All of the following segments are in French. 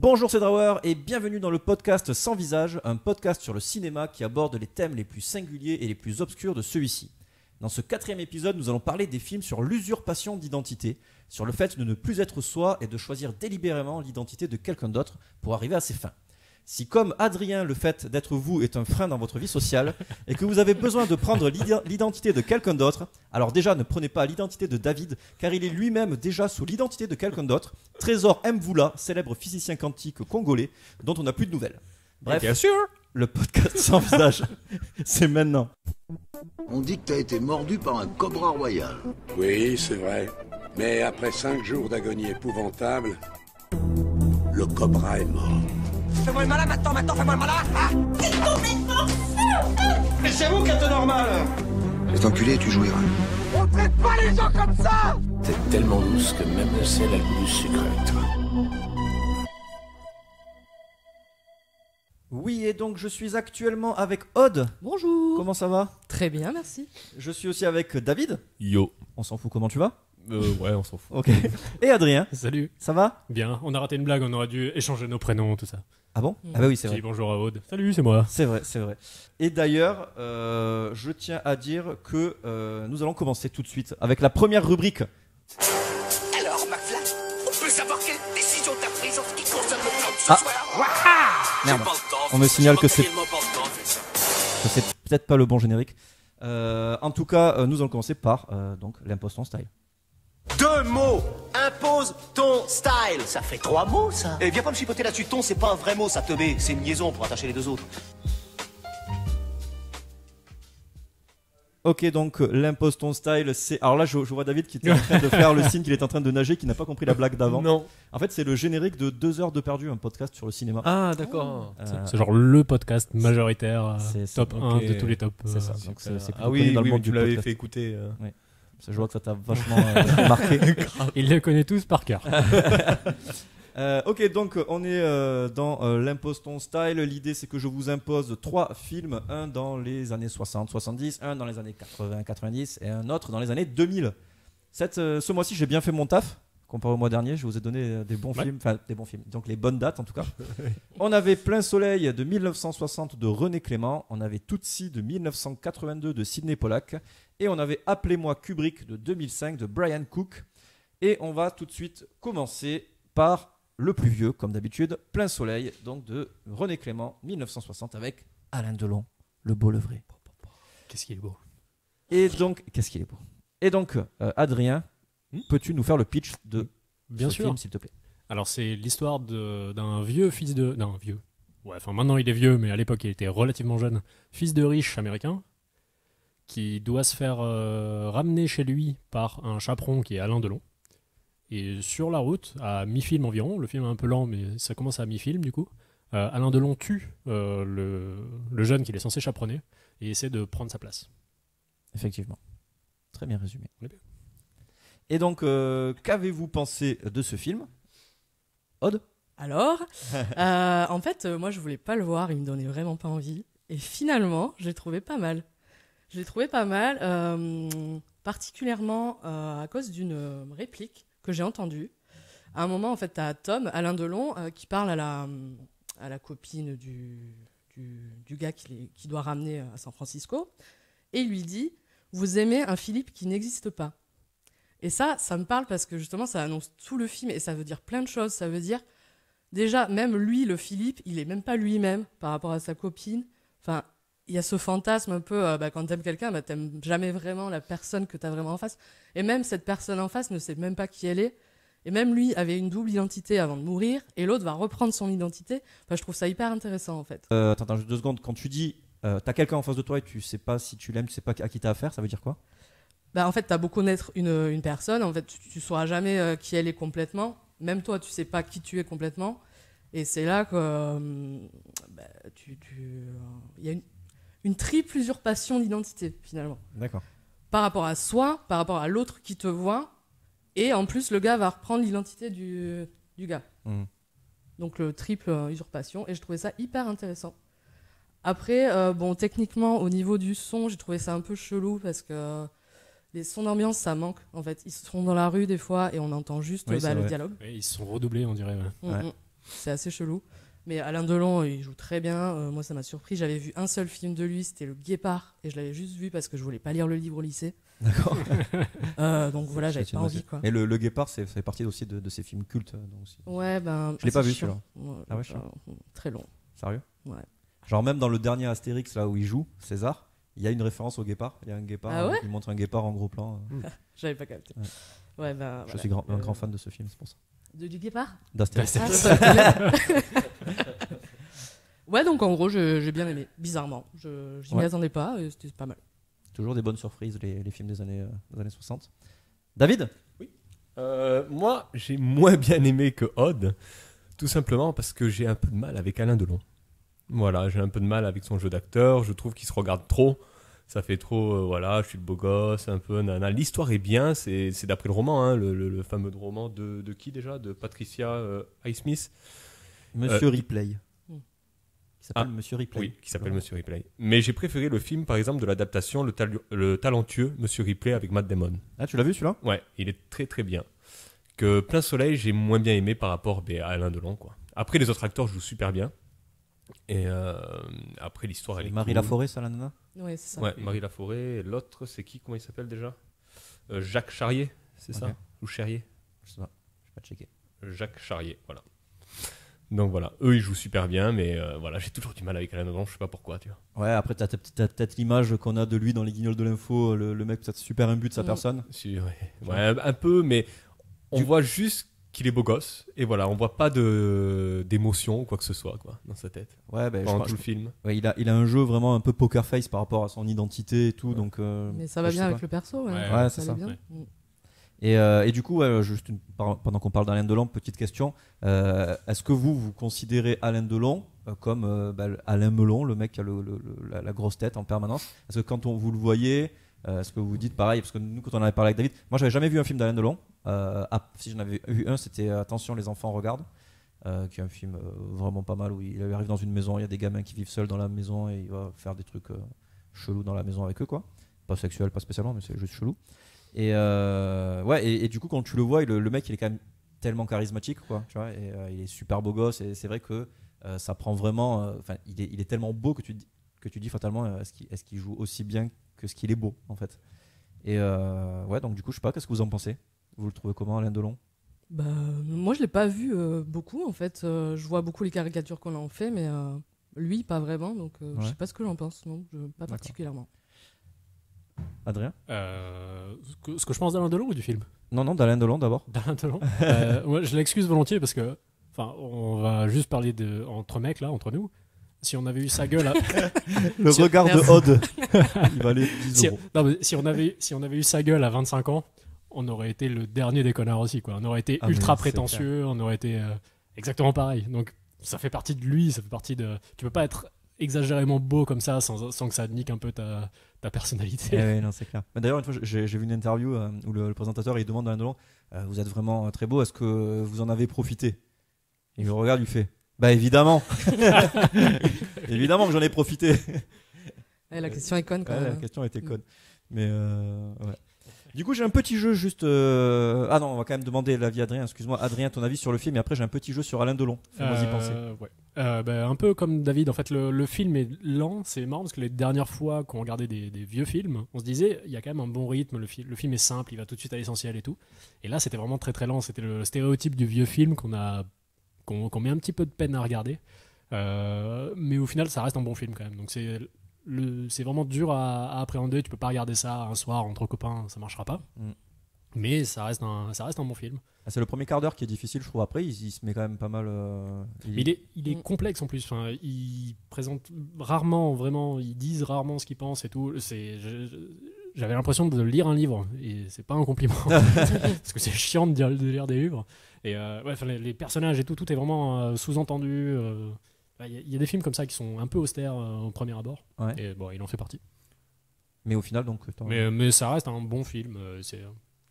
Bonjour, c'est Drawer et bienvenue dans le podcast Sans Visage, un podcast sur le cinéma qui aborde les thèmes les plus singuliers et les plus obscurs de celui-ci. Dans ce 4e épisode, nous allons parler des films sur l'usurpation d'identité, sur le fait de ne plus être soi et de choisir délibérément l'identité de quelqu'un d'autre pour arriver à ses fins. Si comme Adrien, le fait d'être vous est un frein dans votre vie sociale et que vous avez besoin de prendre l'identité de quelqu'un d'autre, alors déjà ne prenez pas l'identité de David car il est lui-même déjà sous l'identité de quelqu'un d'autre, Trésor Mvula, célèbre physicien quantique congolais dont on n'a plus de nouvelles. Bref, bien sûr. Le podcast Sans Visage, c'est maintenant. On dit que t'as été mordu par un cobra royal. Oui, c'est vrai. Mais après 5 jours d'agonie épouvantable, le cobra est mort. Fais-moi le malin maintenant, fais-moi le malin. C'est complètement fou. Mais c'est vous qui êtes normal. Cet enculé, tu jouiras. On traite pas les gens comme ça. T'es tellement douce que même le ciel a le goût du sucre avec toi. Oui, et donc je suis actuellement avec Aude. Bonjour. Comment ça va? Très bien, merci. Je suis aussi avec David. Yo. On s'en fout, comment tu vas? Ouais, on s'en fout. Ok. Et Adrien. Salut. Ça va? Bien, on a raté une blague, on aurait dû échanger nos prénoms, tout ça. Ah bon? Ah bah oui, c'est Dis vrai. bonjour à Aude. Salut, c'est moi. C'est vrai, c'est vrai. Et d'ailleurs, je tiens à dire que nous allons commencer tout de suite avec la première rubrique. Alors, McFly, on peut savoir quelle décision t'as prise en ce qui concerne le plan de ce Ah. soir. Merde. On me signale que c'est peut-être pas le bon générique. En tout cas, nous allons commencer par donc l'impose ton style. 2 mots. Impose ton style. Ça fait 3 mots, ça. Et viens pas me chipoter là-dessus. Ton, c'est pas un vrai mot, ça teubé. C'est une liaison pour attacher les deux autres. Ok, donc l'impose ton style, c'est. Alors là, je vois David qui était en train de faire le signe qu'il est en train de nager, qui n'a pas compris la blague d'avant. Non. En fait, c'est le générique de 2 heures de perdu, un podcast sur le cinéma. Ah, d'accord. C'est genre le podcast majoritaire, c'est- top ok. 1 de tous les tops. C'est ça. Donc c'est plus Ah connu oui, dans le oui, monde tu du l'avais podcast. fait écouter. Je vois que ça t'a vachement marqué. Ils les connaissent tous par cœur. Ok, donc on est dans l'impose ton style. L'idée, c'est que je vous impose 3 films, un dans les années 60-70, un dans les années 80-90 et un autre dans les années 2000. Ce mois-ci, j'ai bien fait mon taf. Comparé au mois dernier, je vous ai donné des bons films, enfin des bons films, donc les bonnes dates en tout cas. On avait Plein Soleil de 1960 de René Clément, on avait Tootsie de 1982 de Sidney Pollack, et on avait Appelez-moi Kubrick de 2005 de Brian Cook. Et on va tout de suite commencer par le plus vieux, comme d'habitude, Plein Soleil, donc de René Clément, 1960, avec Alain Delon, le beau, le vrai. Qu'est-ce qu'il est beau. Et donc, qu'est-ce qu'il est beau. Et donc, Adrien, peux-tu nous faire le pitch de Bien ce sûr. film, s'il te plaît? Alors, c'est l'histoire d'un vieux fils de. Non, vieux. Ouais, enfin maintenant il est vieux, mais à l'époque il était relativement jeune. Fils de riche américain qui doit se faire ramener chez lui par un chaperon qui est Alain Delon. Et sur la route, à mi-film environ, le film est un peu lent, mais ça commence à mi-film du coup, Alain Delon tue le jeune qu'il est censé chaperonner et essaie de prendre sa place. Effectivement. Très bien résumé. On est bien. Et donc, qu'avez-vous pensé de ce film, Aude? Alors, en fait, moi, je voulais pas le voir, il me donnait vraiment pas envie. Et finalement, je l'ai trouvé pas mal. Particulièrement à cause d'une réplique que j'ai entendue. À un moment, en fait, t'as Tom, Alain Delon, qui parle à la copine du gars qui doit ramener à San Francisco. Et il lui dit « Vous aimez un Philippe qui n'existe pas ». Et ça me parle parce que justement, ça annonce tout le film et ça veut dire plein de choses. Ça veut dire, déjà, même lui, le Philippe, il est même pas lui-même par rapport à sa copine. Enfin, il y a ce fantasme un peu, quand t'aimes quelqu'un, t'aimes jamais vraiment la personne que t'as vraiment en face. Et même cette personne en face ne sait même pas qui elle est. Et même lui avait une double identité avant de mourir et l'autre va reprendre son identité. Enfin, je trouve ça hyper intéressant en fait. Attends, juste 2 secondes. Quand tu dis t'as quelqu'un en face de toi et tu sais pas si tu l'aimes, tu sais pas à qui t'as affaire, ça veut dire quoi? En fait, t'as beau connaître une personne, en fait, tu sauras jamais qui elle est complètement. Même toi, tu sais pas qui tu es complètement. Et c'est là que y a une triple usurpation d'identité, finalement. D'accord. Par rapport à soi, par rapport à l'autre qui te voit, et en plus, le gars va reprendre l'identité du gars. Mmh. Donc, le triple usurpation, et je trouvais ça hyper intéressant. Après, techniquement, au niveau du son, j'ai trouvé ça un peu chelou, parce que les sons d'ambiance, ça manque, en fait. Ils sont dans la rue, des fois, et on entend juste Oui, c'est le vrai. dialogue. Ouais, ils se sont redoublés, on dirait. Ouais. Ouais. C'est assez chelou. Mais Alain Delon, il joue très bien. Moi, ça m'a surpris. J'avais vu un seul film de lui, c'était Le Guépard. Et je l'avais juste vu parce que je voulais pas lire le livre au lycée. D'accord. Donc voilà, j'avais C'est pas une- envie, quoi. Et le Guépard, ça fait partie aussi de ces films cultes. Donc aussi. Ouais, ben. Je l'ai pas c'est vu, chiant. celui-là. Ouais, Ah ouais, chiant. très long. Sérieux? Ouais. Genre même dans le dernier Astérix là où il joue, César, il y a une référence au guépard. Il y a un guépard, Ah ouais il montre un guépard en gros plan. J'avais pas capté. Ouais, ben. Je voilà. suis un grand fan de ce film, c'est pour ça. Du Guépard D'Astérix. Ah, ça me connaît. Ouais, donc en gros, j'ai bien aimé. Bizarrement. Je m'y Ouais. attendais pas et c'était pas mal. Toujours des bonnes surprises, les films des années 60. David? Moi, j'ai moins bien aimé que Odd, tout simplement parce que j'ai un peu de mal avec Alain Delon. Voilà, j'ai un peu de mal avec son jeu d'acteur. Je trouve qu'il se regarde trop. Ça fait trop, voilà, je suis le beau gosse, un peu nana. L'histoire est bien, c'est d'après le roman, hein, le fameux roman de qui déjà? De Patricia Highsmith. Monsieur Ripley. Qui s'appelle Ah, Monsieur Ripley. Oui, qui s'appelle Monsieur Ripley. Mais j'ai préféré le film, par exemple, de l'adaptation le talentueux Monsieur Ripley avec Matt Damon. Ah, tu l'as vu celui-là? Ouais, il est très très bien. Que Plein Soleil, j'ai moins bien aimé par rapport à Alain Delon, quoi. Après, les autres acteurs jouent super bien. Et après, l'histoire, elle est Marie cool. Laforêt, ça, la nana? Ouais, c'est ça. Ouais, Marie Laforêt. Et l'autre, c'est qui? Comment il s'appelle déjà? Jacques Charrier, c'est Ok. ça? Ou Charrier? Je sais pas, je vais pas checker. Jacques Charrier, voilà. Donc voilà, eux ils jouent super bien, mais voilà, j'ai toujours du mal avec Alain Delon, je sais pas pourquoi, tu vois. Ouais, après, t'as peut-être l'image qu'on a de lui dans les Guignols de l'info, le mec peut-être super imbu de sa personne. Ouais, un peu, mais on voit juste qu'il est beau gosse, et voilà, on voit pas d'émotion ou quoi que ce soit, quoi, dans sa tête. Ouais, ben, Pendant tout le film. Ouais, il a un jeu vraiment un peu poker face par rapport à son identité et tout, donc. Mais ça va je bien sais avec pas. le perso. Ouais, c'est allait ça. bien. Ouais. Et du coup, ouais, juste pendant qu'on parle d'Alain Delon, petite question. Est-ce que vous considérez Alain Delon comme Alain Melon, le mec qui a la grosse tête en permanence? Est-ce que quand vous le voyez, est-ce que vous dites pareil? Parce que nous, quand on avait parlé avec David, moi j'avais jamais vu un film d'Alain Delon. Si j'en avais vu un, c'était Attention, les enfants regardent, qui est un film vraiment pas mal où il arrive dans une maison, il y a des gamins qui vivent seuls dans la maison et il va faire des trucs chelous dans la maison avec eux, quoi. Pas sexuel, pas spécialement, mais c'est juste chelou. Et et du coup quand tu le vois, le mec il est quand même tellement charismatique, quoi, tu vois, et il est super beau gosse, et c'est vrai que ça prend vraiment, il est tellement beau que tu dis fatalement est-ce qu'il joue aussi bien que ce qu'il est beau, en fait. Et donc du coup je sais pas, qu'est-ce que vous en pensez? Vous le trouvez comment, Alain Delon? Bah, moi, je l'ai pas vu beaucoup, en fait. Je vois beaucoup les caricatures qu'on en fait, mais lui, pas vraiment. Donc, je sais pas ce que j'en pense, non, pas particulièrement. Adrien? Ce que je pense d'Alain Delon ou du film? Non, d'Alain Delon d'abord. D'Alain Delon. Moi, je l'excuse volontiers parce que, enfin, on va juste parler entre mecs là, entre nous. Si on avait eu sa gueule, le regard de Odd, il valait 10 euros. Non, mais si on avait eu sa gueule à 25 ans, on aurait été le dernier des connards aussi, quoi. On aurait été ultra prétentieux, on aurait été exactement pareil. Donc ça fait partie de lui, ça fait partie de. Tu peux pas être exagérément beau comme ça sans que ça nique un peu ta personnalité. Ouais, non, c'est clair. Mais d'ailleurs, une fois, j'ai vu une interview où le présentateur il demande à Alain Delon, vous êtes vraiment très beau, est-ce que vous en avez profité? Il le regarde, il fait, bah évidemment. Évidemment que j'en ai profité. Ouais, la question est conne quand même. La question était conne. Mais ouais. Du coup, j'ai un petit jeu juste. Ah non, on va quand même demander l'avis d'Adrien. Excuse-moi, Adrien, ton avis sur le film. Et après, j'ai un petit jeu sur Alain Delon. Fais-moi y penser. Ouais. Un peu comme David, en fait, le film est lent. C'est marrant parce que les dernières fois qu'on regardait des vieux films, on se disait il y a quand même un bon rythme. Le film est simple, il va tout de suite à l'essentiel et tout. Et là, c'était vraiment très très lent. C'était le stéréotype du vieux film qu'on met un petit peu de peine à regarder. Mais au final, ça reste un bon film quand même. Donc c'est vraiment dur à appréhender. Tu peux pas regarder ça un soir entre copains, ça marchera pas. Mais ça reste un bon film. Ah, c'est le premier quart d'heure qui est difficile, je trouve. Après, il se met quand même pas mal. Il est complexe en plus. Enfin, ils présentent rarement, vraiment, ils disent rarement ce qu'ils pensent et tout. J'avais l'impression de lire un livre et c'est pas un compliment parce que c'est chiant de lire des livres. Et les personnages et tout est vraiment sous-entendu. Il y a des films comme ça qui sont un peu austères au premier abord. Ouais. Et bon, il en fait partie. Mais au final, donc. Mais ça reste un bon film.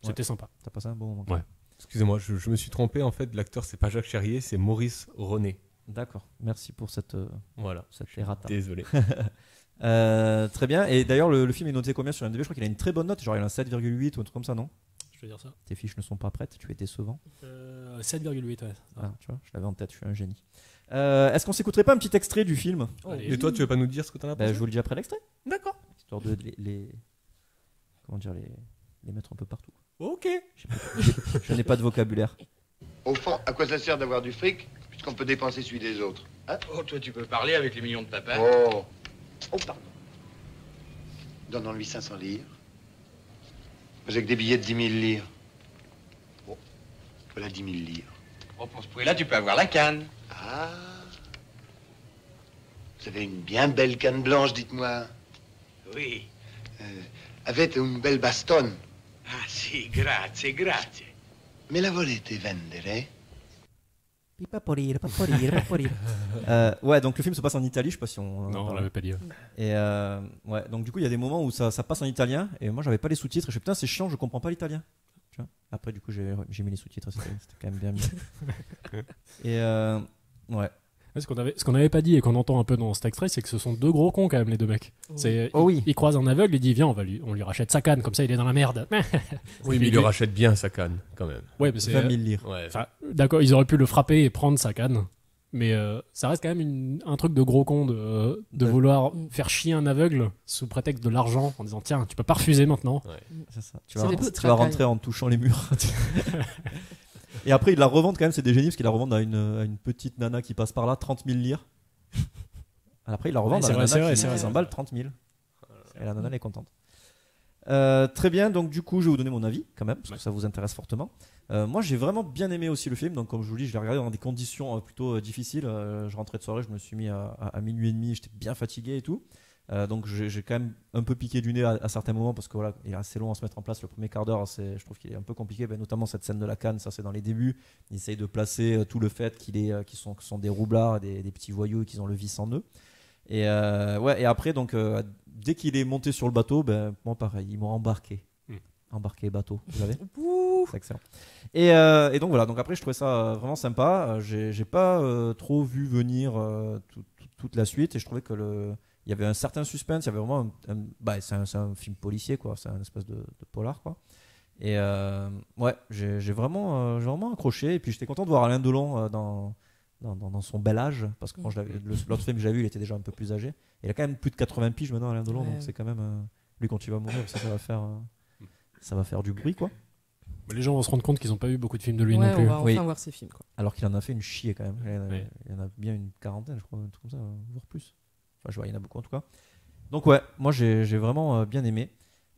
C'était sympa. T'as passé un bon moment. Ouais. Excusez-moi, je me suis trompé. En fait, l'acteur, c'est pas Jacques Charrier, c'est Maurice René. D'accord. Merci pour cette. Voilà. Cette errata. Désolé. Très bien. Et d'ailleurs, le film est noté combien sur IMDb? Je crois qu'il a une très bonne note. Genre, il a un 7,8 ou un truc comme ça, non? Je veux dire ça. Tes fiches ne sont pas prêtes, tu es décevant. 7,8, ouais. Ah, tu vois, je l'avais en tête, je suis un génie. Est-ce qu'on s'écouterait pas un petit extrait du film? Et toi, tu veux pas nous dire ce que t'en as pensé? Je vous le dis après l'extrait. D'accord. Histoire de comment dire, les mettre un peu partout. Ok. Je n'ai pas de vocabulaire. Au fond, à quoi ça sert d'avoir du fric, puisqu'on peut dépenser celui des autres? Hein? Oh, toi, tu peux parler avec les millions de papa. Oh, pardon. Donnons-lui 500 livres. J'ai que des billets de 10 000 livres. Oh, voilà 10 000 livres. Oh, pour ce prix-là, tu peux avoir la canne. Ah. Vous avez une bien belle canne blanche, dites-moi. Oui. Avete une belle bastonne. Ah, si, grazie, grazie. Me la volete vendere? Ouais, donc le film se passe en Italie, je sais pas si on. Non, on l'avait pas dit. Et ouais, donc du coup, il y a des moments où ça passe en italien, et moi, j'avais pas les sous-titres, et je suis putain, c'est chiant, je comprends pas l'italien. Tu vois. Après, du coup, j'ai mis les sous-titres, c'était quand même bien mieux. Et ouais. Ce qu'on avait pas dit et qu'on entend un peu dans cet extrait, c'est que ce sont deux gros cons quand même, les deux mecs. Il croise un aveugle, il dit viens, on lui rachète sa canne, comme ça il est dans la merde. Oui, mais il lui rachète bien sa canne quand même. Ouais, mais c'est 20 000 livres. Ouais. Enfin, d'accord, ils auraient pu le frapper et prendre sa canne, mais ça reste quand même un truc de gros con de vouloir faire chier un aveugle sous prétexte de l'argent en disant tiens, tu peux pas refuser maintenant. Ouais. C'est ça. Tu C'est des petites vas racailles. rentrer en touchant les murs. Et après, ils la revendent quand même, c'est des génies, parce qu'ils la revendent à une petite nana qui passe par là, 30 000 lire. Après, ils la revendent Ouais, à la c'est nana vrai, qui c'est vrai. s'emballe 30 000. Et la nana, elle est contente. Très bien, donc du coup, je vais vous donner mon avis quand même, parce que ça vous intéresse fortement. Moi, j'ai vraiment bien aimé aussi le film, donc comme je vous dis, je l'ai regardé dans des conditions plutôt difficiles. Je rentrais de soirée, je me suis mis à minuit et demi, j'étais bien fatigué et tout. Donc j'ai quand même un peu piqué du nez à certains moments parce que voilà, il est assez long à se mettre en place. Le premier quart d'heure, je trouve qu'il est un peu compliqué, notamment cette scène de la canne, ça c'est dans les débuts. Il essaye de placer tout le fait qu'ils sont des roublards, des petits voyous et qu'ils ont le vice en eux. Et ouais, et après donc dès qu'il est monté sur le bateau, moi pareil, ils m'ont embarqué. Embarqué bateau, vous savez. C'est excellent. Et donc voilà, donc après je trouvais ça vraiment sympa. J'ai pas trop vu venir toute la suite et je trouvais que il y avait un certain suspense, il y avait vraiment c'est un film policier quoi, c'est un espèce de polar quoi. Et ouais, j'ai vraiment accroché et puis j'étais content de voir Alain Delon dans son bel âge parce que quand l'autre film que j'avais vu, il était déjà un peu plus âgé. Il a quand même plus de 80 piges maintenant Alain Delon, donc c'est quand même lui quand il va mourir, ça va faire du bruit quoi. Les gens vont se rendre compte qu'ils n'ont pas eu beaucoup de films de lui Ouais, non plus. on va enfin voir ses films quoi. Alors qu'il en a fait une chier quand même. Il y en a bien une quarantaine, je crois, un truc comme ça, voire plus. Enfin, je vois, il y en a beaucoup en tout cas. Donc ouais, moi j'ai vraiment bien aimé.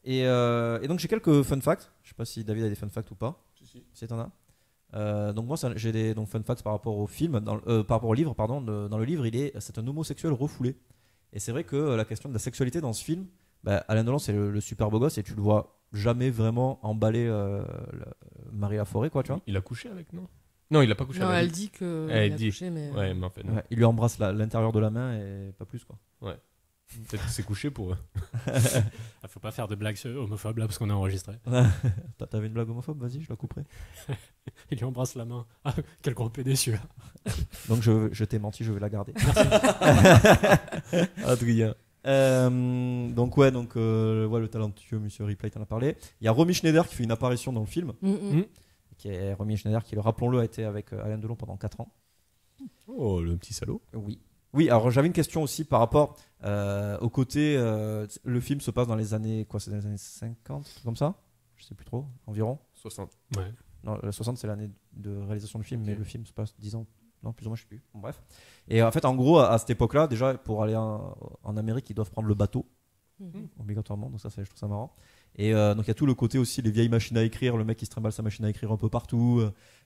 Et donc j'ai quelques fun facts. Je sais pas si David a des fun facts ou pas. Si t'en as. Donc moi j'ai des fun facts par rapport au film, par rapport au livre, pardon. Dans le livre, c'est un homosexuel refoulé. Et c'est vrai que la question de la sexualité dans ce film, Alain Delon c'est le super beau gosse et tu le vois jamais vraiment emballer Marie Laforêt quoi, tu vois. Il a couché avec, non? Non, il a pas couché Non, avec. elle dit que Elle il a dit. couché, mais Ouais, mais en fait, non. Ouais, il lui embrasse l'intérieur de la main et pas plus quoi. Ouais. Peut-être que c'est couché pour eux. Faut pas faire de blagues homophobes là parce qu'on est enregistré. T'avais une blague homophobe, vas-y, je la couperai. Il lui embrasse la main. Ah, quel gros pédé celui-là. Donc je t'ai menti, je vais la garder. Adrien. Donc le talentueux Monsieur Ripley t'en a parlé. Il y a Romy Schneider qui fait une apparition dans le film. Romy Schneider qui, rappelons-le, a été avec Alain Delon pendant 4 ans. Oh, le petit salaud. Oui, alors j'avais une question aussi par rapport au côté. Le film se passe dans les années. Quoi, c'est dans les années 50, comme ça? Je sais plus trop, environ. 60. Ouais. Non, 60 c'est l'année de réalisation du film, mais le film se passe 10 ans. Non, plus ou moins, je sais plus. Bon, bref. Et en fait, en gros, à cette époque-là, déjà, pour aller en Amérique, ils doivent prendre le bateau, obligatoirement. Donc ça, je trouve ça marrant. Et donc il y a tout le côté aussi, les vieilles machines à écrire, le mec qui se trimballe sa machine à écrire un peu partout,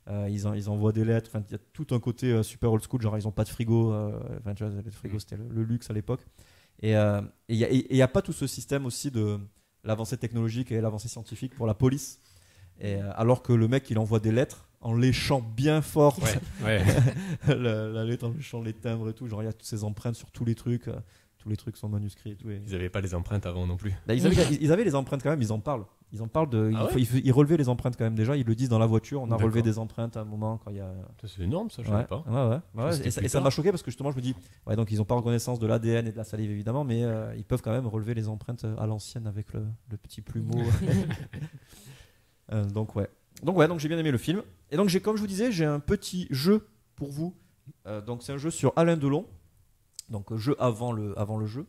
ils envoient des lettres, il y a tout un côté super old school, genre ils ont pas de frigo, tu vois, le frigo c'était le luxe à l'époque. Et il y a pas tout ce système aussi de l'avancée technologique et l'avancée scientifique pour la police. Et alors que le mec il envoie des lettres en léchant bien fort la lettre, en léchant les timbres et tout, genre il y a toutes ces empreintes sur tous les trucs sont manuscrits et tout. Ils avaient pas les empreintes avant non plus. Ils avaient les empreintes quand même, ils en parlent ils relevaient les empreintes quand même déjà, ils le disent dans la voiture, on a relevé des empreintes à un moment quand il y a. C'est énorme ça, je savais pas. Ouais. Et ça m'a choqué parce que justement je me dis donc ils ont pas reconnaissance de l'ADN et de la salive évidemment, mais ils peuvent quand même relever les empreintes à l'ancienne avec le petit plumeau. Donc j'ai bien aimé le film. Et donc comme je vous disais, j'ai un petit jeu pour vous. Donc c'est un jeu sur Alain Delon. Donc jeu avant le jeu.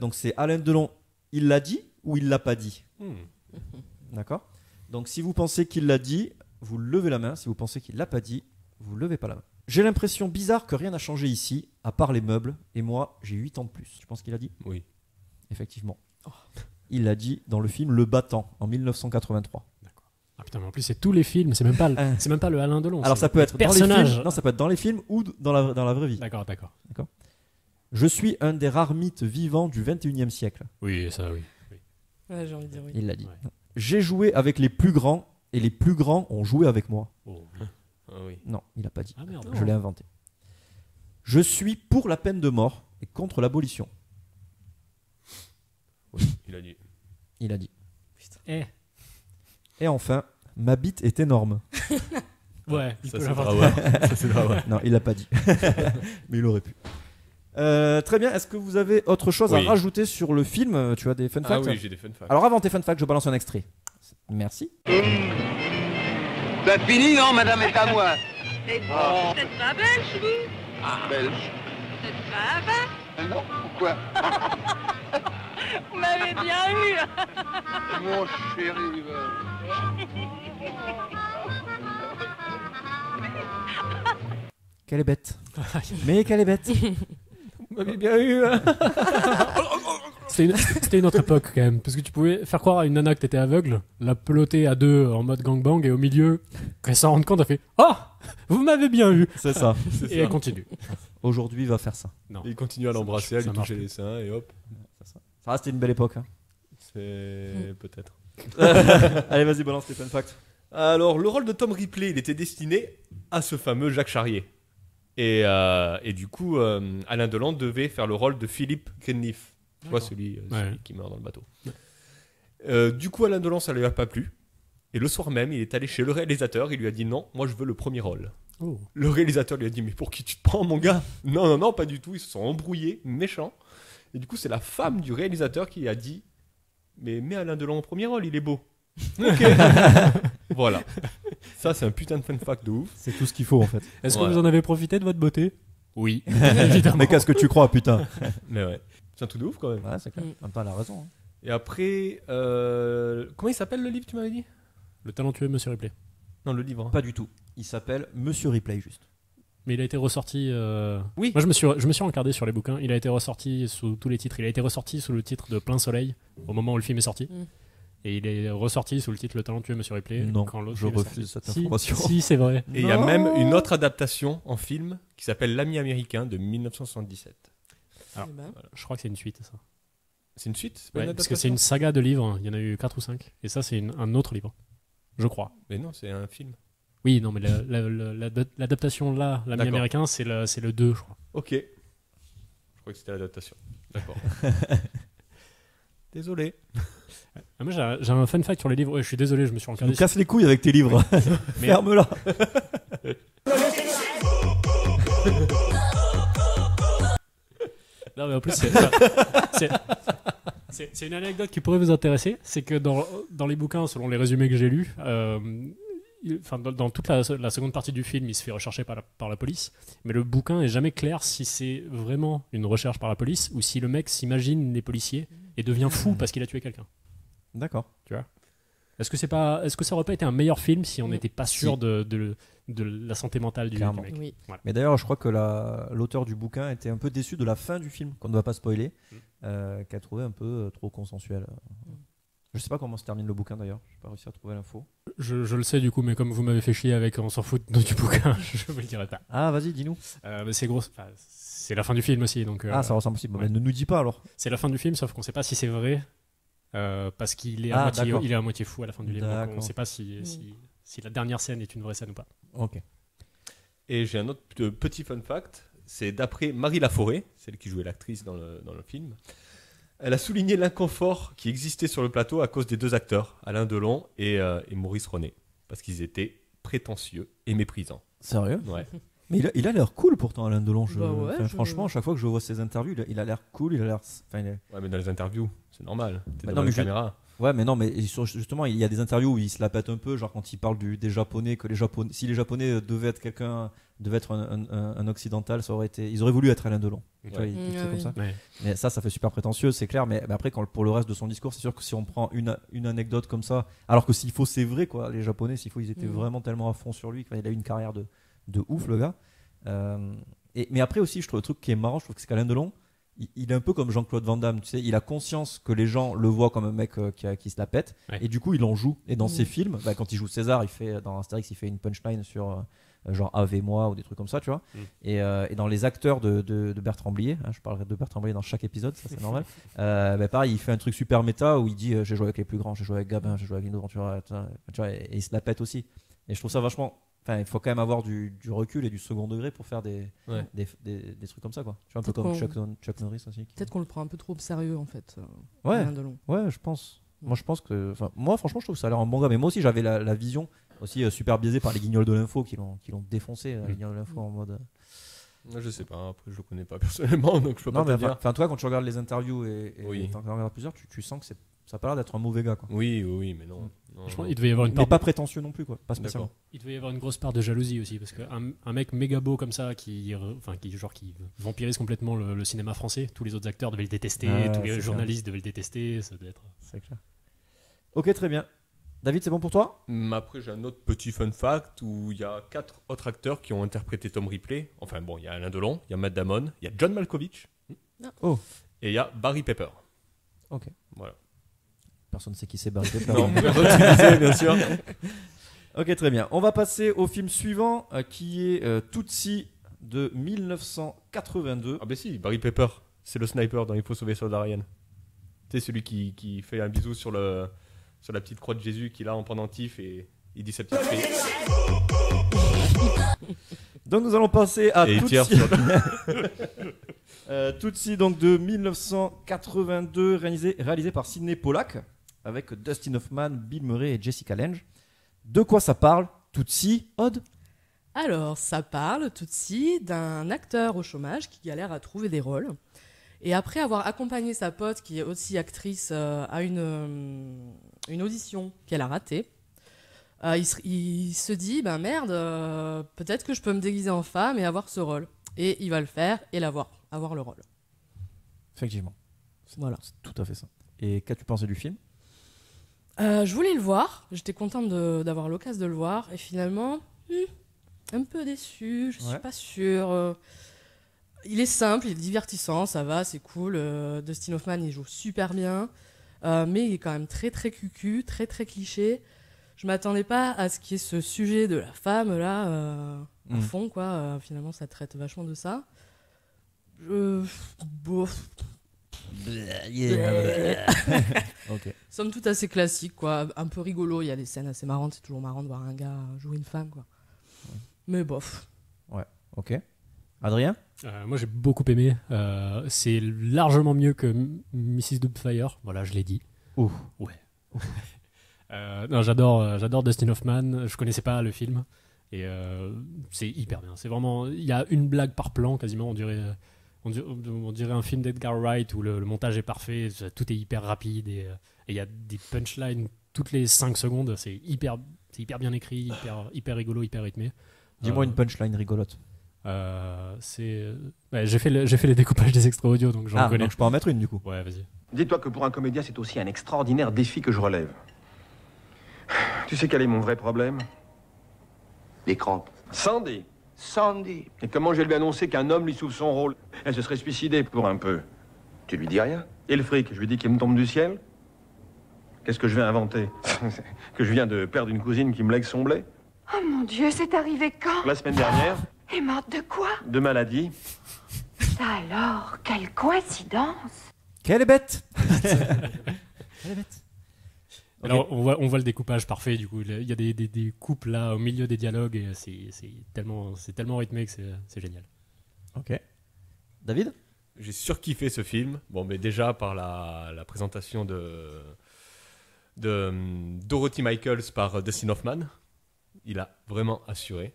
Donc c'est Alain Delon, il l'a dit ou il l'a pas dit. D'accord. Donc si vous pensez qu'il l'a dit, vous levez la main. Si vous pensez qu'il l'a pas dit, vous levez pas la main. J'ai l'impression bizarre que rien n'a changé ici, à part les meubles. Et moi, j'ai 8 ans de plus. Tu penses qu'il a dit ? Oui. Effectivement. Il l'a dit dans le film Le Battant en 1983. Ah putain, mais en plus, c'est tous les films, c'est même pas le Alain Delon. Alors ça peut être dans les films, non, ça peut être dans les films ou dans la vraie vie. D'accord. Je suis un des rares mythes vivants du 21e siècle. Oui, ça, oui. Ouais, j'ai envie de dire oui. Il l'a dit. Ouais. J'ai joué avec les plus grands et les plus grands ont joué avec moi. Oh. Ah oui. Non, il n'a pas dit. Ah merde. Je l'ai inventé. Je suis pour la peine de mort et contre l'abolition. Oui, il a dit. Il a dit. Eh. Et enfin, ma bite est énorme. Ouais, il Ça peut c'est l'avoir. vrai. Ça c'est vrai. Non, il l'a pas dit. Mais il aurait pu. Très bien. Est-ce que vous avez autre chose à Oui. rajouter sur le film ? Tu as des fun facts ? Ah oui, j'ai des fun facts. Alors avant tes fun facts, je balance un extrait. Merci. T'as fini, non, madame est à moi. Et vous n'êtes pas belge, vous Belge. Vous n'êtes pas belge Non, pourquoi? Vous m'avez bien eu. Mon chéri. Quelle est bête. Mais quelle est bête. Vous m'avez bien eu, hein. C'était une autre époque quand même, parce que tu pouvais faire croire à une nana que t'étais aveugle, la peloter à deux en mode gangbang, et au milieu, quand elle s'en rend compte, elle fait « Oh, vous m'avez bien eu !» C'est ça. Et elle continue. Aujourd'hui, il va faire ça. Non. Il continue à l'embrasser, à Ça lui marche toucher plus. les seins et hop. Ça reste une belle époque. Hein. C'est peut-être. Allez, vas-y, balance tes fun facts. Alors, le rôle de Tom Ripley, il était destiné à ce fameux Jacques Charrier. Et du coup, Alain Delon devait faire le rôle de Philippe Greenleaf. Tu vois, celui qui meurt dans le bateau. Du coup, Alain Delon, ça ne lui a pas plu. Et le soir même, il est allé chez le réalisateur. Il lui a dit non, moi je veux le premier rôle. Oh. Le réalisateur lui a dit mais pour qui tu te prends, mon gars? Non, pas du tout. Ils se sont embrouillés, méchants. Et du coup, c'est la femme du réalisateur qui a dit mais mets Alain Delon au premier rôle, il est beau. Ok. Voilà. Ça, c'est un putain de fun fact de ouf. C'est tout ce qu'il faut en fait. Est-ce que Voilà. vous en avez profité de votre beauté? Oui, évidemment. Mais qu'est-ce que tu crois, putain? Mais ouais. C'est un truc de ouf quand même. Ouais, c'est clair. En même temps, elle a raison. Hein. Et après, comment il s'appelle le livre, tu m'avais dit? Le talentueux Monsieur Ripley. Non, le livre. Pas du tout. Il s'appelle Monsieur Ripley, juste. Mais il a été ressorti. Oui. Moi, je me suis encardé sur les bouquins. Il a été ressorti sous tous les titres. Il a été ressorti sous le titre de Plein Soleil au moment où le film est sorti. Et il est ressorti sous le titre Le talentueux Monsieur Ripley. Non, quand l'autre je film est refuse sorti. cette information. Si, c'est vrai. Et il y a même une autre adaptation en film qui s'appelle L'ami américain de 1977. Alors, Eh ben. Je crois que c'est une suite, ça. C'est une suite? C'est pas Ouais, une parce que c'est une adaptation saga de livres. Il y en a eu 4 ou 5. Et ça, c'est un autre livre. Je crois. Mais non, c'est un film. Oui, non, mais l'adaptation là, l'ami D'accord. américain, c'est le 2, je crois. Ok. Je crois que c'était l'adaptation. D'accord. Désolé. Ah, moi, j'ai un fun fact sur les livres. Ouais, je suis désolé, je me suis Tu encardé. nous casses les couilles avec tes livres. Ferme-la. Non, mais en plus, c'est une anecdote qui pourrait vous intéresser. C'est que dans les bouquins, selon les résumés que j'ai lus, dans toute la seconde partie du film, il se fait rechercher par la police. Mais le bouquin est jamais clair si c'est vraiment une recherche par la police ou si le mec s'imagine les policiers et devient fou parce qu'il a tué quelqu'un. D'accord. Tu vois? Est-ce que ça aurait pas été un meilleur film si on n'était pas sûr de la santé mentale du Clairement. mec? Oui. Voilà. Mais d'ailleurs, je crois que l'auteur du bouquin était un peu déçu de la fin du film, qu'on ne va pas spoiler, qu'a trouvé un peu trop consensuel. Je sais pas comment se termine le bouquin d'ailleurs, j'ai pas réussi à trouver l'info. Je le sais du coup, mais comme vous m'avez fait chier avec on s'en fout du bouquin, je vous le dirai pas. Ah, vas-y, dis-nous. Mais c'est gros. C'est la fin du film aussi, donc. Ah, ça ressemble aussi. Bon, ouais. mais ne nous dis pas alors. C'est la fin du film, sauf qu'on sait pas si c'est vrai, parce qu'il est d'accord. il est à moitié fou à la fin du livre. Donc on D'accord. sait pas si la dernière scène est une vraie scène ou pas. Ok. Et j'ai un autre petit fun fact. C'est d'après Marie Laforêt, celle qui jouait l'actrice dans le film. Elle a souligné l'inconfort qui existait sur le plateau à cause des deux acteurs, Alain Delon et Maurice René, parce qu'ils étaient prétentieux et méprisants. Sérieux? Ouais. Mais il a l'air cool pourtant, Alain Delon. Bah ouais, Franchement, à chaque fois que je vois ses interviews, il a l'air cool, il a l'air. Enfin, Ouais, mais dans les interviews, c'est normal. T'es Bah devant non, une mais caméra. Ouais, mais non, mais justement, il y a des interviews où il se la pète un peu, genre quand il parle des Japonais, si les Japonais devaient être un occidental, ça aurait été, ils auraient voulu être Alain Delon. Tu vois, comme ça. Ouais. Mais ça fait super prétentieux, c'est clair. Mais après, pour le reste de son discours, c'est sûr que si on prend une anecdote comme ça, alors que s'il faut, c'est vrai, quoi. Les Japonais, s'il faut, ils étaient vraiment tellement à fond sur lui, il a eu une carrière de ouf, le gars. Mais après aussi, je trouve le truc qui est marrant, je trouve que c'est qu'Alain Delon, il est un peu comme Jean-Claude Van Damme, tu sais, il a conscience que les gens le voient comme un mec qui se la pète, et du coup il en joue. Et dans ses films, quand il joue César, dans Astérix, il fait une punchline sur genre Ave moi ou des trucs comme ça, tu vois. Et dans les acteurs de Bertrand Blier, je parlerai de Bertrand Blier dans chaque épisode, ça c'est normal. Pareil, il fait un truc super méta où il dit j'ai joué avec les plus grands, j'ai joué avec Gabin, j'ai joué avec Lino Ventura, tu vois, et il se la pète aussi. Et je trouve ça vachement. Enfin, il faut quand même avoir du recul et du second degré pour faire des trucs comme ça, quoi. Tu vois, un peu comme Chuck Norris aussi. Peut-être qu'on le prend un peu trop au sérieux, en fait. Ouais, je pense. Moi, franchement, je trouve que ça a l'air un bon gars. Mais moi aussi, j'avais la vision aussi super biaisée par les guignols de l'info qui l'ont défoncé, les guignols de l'info en mode. Je sais pas, après je le connais pas personnellement, donc je peux pas te dire. Enfin, toi, quand tu regardes les interviews et t'en regardes plusieurs, tu sens que ça a pas l'air d'être un mauvais gars, quoi. Oui, mais non. Franchement, il devait y avoir une part. Mais pas prétentieux non plus, quoi. Pas spécialement. Il devait y avoir une grosse part de jalousie aussi, parce qu'un mec méga beau comme ça, qui vampirise complètement le cinéma français, tous les autres acteurs devaient le détester, tous les journalistes devaient le détester, ça devait être. C'est clair. Ok, très bien. David, c'est bon pour toi? Après, j'ai un autre petit fun fact où il y a 4 autres acteurs qui ont interprété Tom Ripley. Enfin bon, il y a Alain Delon, il y a Matt Damon, il y a John Malkovich, et il y a Barry Pepper. Ok. Voilà. Personne ne sait qui c'est Barry Pepper. Non, personne ne sait, bien sûr. Ok, très bien. On va passer au film suivant qui est Tootsie de 1982. Ah bah si, Barry Pepper, c'est le sniper dans Il faut sauver Soldat Ryan. Tu sais, celui qui fait un bisou sur la petite croix de Jésus qu'il a en pendentif et il dit sa petite fille. Donc nous allons passer à Tootsie. Tootsie donc de 1982, réalisé par Sidney Pollack avec Dustin Hoffman, Bill Murray et Jessica Lange. De quoi ça parle, Tootsie, Odd? Alors, ça parle, Tootsie, d'un acteur au chômage qui galère à trouver des rôles. Et après avoir accompagné sa pote, qui est aussi actrice, à une audition qu'elle a ratée, il se dit, merde, peut-être que je peux me déguiser en femme et avoir ce rôle. Et il va le faire et avoir le rôle. Effectivement. Voilà. C'est tout à fait ça. Et qu'as-tu pensé du film? Je voulais le voir, j'étais contente d'avoir l'occasion de le voir, et finalement, un peu déçue, je suis pas sûre. Il est simple, il est divertissant, ça va, c'est cool. Dustin Hoffman, il joue super bien, mais il est quand même très très cucu, très très cliché. Je m'attendais pas à ce qu'il y ait ce sujet de la femme là, à fond, quoi. Finalement, ça traite vachement de ça. Ok. Somme toute assez classique, quoi. Un peu rigolo, il y a des scènes assez marrantes, c'est toujours marrant de voir un gars jouer une femme, quoi. Mais bof. Ouais, ok. Adrien? Moi j'ai beaucoup aimé. C'est largement mieux que Mrs. Doubtfire. Voilà, je l'ai dit. Ouh. Ouais. Non, j'adore Dustin Hoffman. Je connaissais pas le film et c'est hyper bien. C'est vraiment, il y a une blague par plan quasiment. On dirait un film d'Edgar Wright où le montage est parfait, tout est hyper rapide et il y a des punchlines toutes les 5 secondes. C'est hyper bien écrit, hyper rigolo, hyper rythmé. Dis-moi une punchline rigolote. J'ai fait les découpages des extraits audio, donc j'en connais. Donc je peux en mettre une du coup. Ouais, vas-y. Dis-toi que pour un comédien, c'est aussi un extraordinaire défi que je relève. Tu sais quel est mon vrai problème? Les crampes. Sandy. Sandy. Et comment je vais lui annoncer qu'un homme lui souffle son rôle? Elle se serait suicidée pour un peu. Tu lui dis rien? Et le fric, je lui dis qu'il me tombe du ciel? Qu'est-ce que je vais inventer? Que je viens de perdre une cousine qui me lègue son blé? Oh mon Dieu, c'est arrivé quand? La semaine dernière. Et morte de quoi? De maladie. Alors, quelle coïncidence! Quelle est bête. Elle est bête. Okay. Alors, on voit le découpage parfait, du coup. Il y a des coupes là au milieu des dialogues et c'est tellement rythmé que c'est génial. Ok. David? J'ai surkiffé ce film. Bon, mais déjà par la présentation de Dorothy Michaels par Dustin Hoffman. Il a vraiment assuré.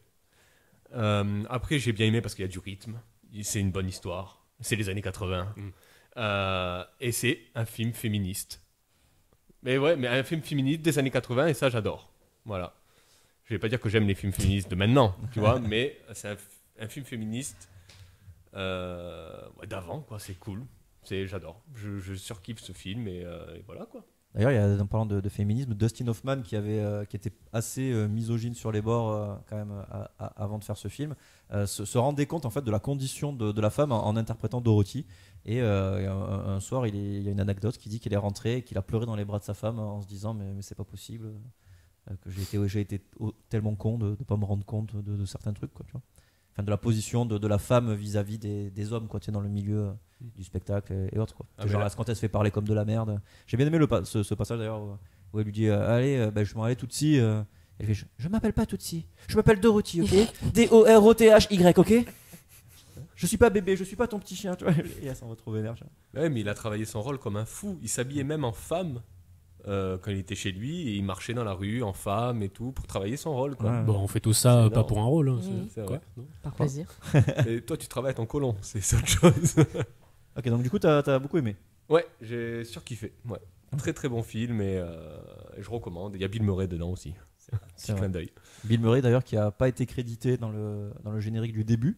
Après, j'ai bien aimé parce qu'il y a du rythme. C'est une bonne histoire. C'est les années 80. Et c'est un film féministe. Mais ouais, mais un film féministe des années 80, et ça, j'adore. Voilà. Je vais pas dire que j'aime les films féministes de maintenant, tu vois, mais c'est un film féministe d'avant, quoi. C'est cool. J'adore. Je surkiffe ce film, et voilà, quoi. D'ailleurs, il y a, en parlant de féminisme, Dustin Hoffman qui était assez misogyne sur les bords quand même avant de faire ce film, se rendait compte en fait de la condition de la femme en interprétant Dorothy. Et un soir, il y a une anecdote qui dit qu'il est rentré et qu'il a pleuré dans les bras de sa femme en se disant mais c'est pas possible que j'ai été tellement con de ne pas me rendre compte de certains trucs, quoi, tu vois. Enfin, de la position de la femme vis-à-vis des hommes, quoi, tu sais, dans le milieu du spectacle et autres, quoi. Genre là, quand elle se fait parler comme de la merde. J'ai bien aimé ce passage d'ailleurs où elle lui dit allez, je m'en allais Tootsie. Elle fait je m'appelle pas Tootsie, je m'appelle Dorothy, ok. Dorothy, ok. Je suis pas bébé, je suis pas ton petit chien, tu vois. Et elle s'en va trop vénère. Ouais, mais il a travaillé son rôle comme un fou. Il s'habillait même en femme. Quand il était chez lui, et il marchait dans la rue en femme et tout pour travailler son rôle, quoi. Bon, on fait tout ça pas pour un rôle, hein. C'est vrai. Par plaisir. Et toi, tu travailles à ton colon, c'est autre chose. Ok, donc du coup, t'as beaucoup aimé. Ouais, j'ai surkiffé. Ouais. Très très bon film, et je recommande. Il y a Bill Murray dedans aussi. C'est un petit clin d'œil. Bill Murray d'ailleurs qui a pas été crédité dans le générique du début.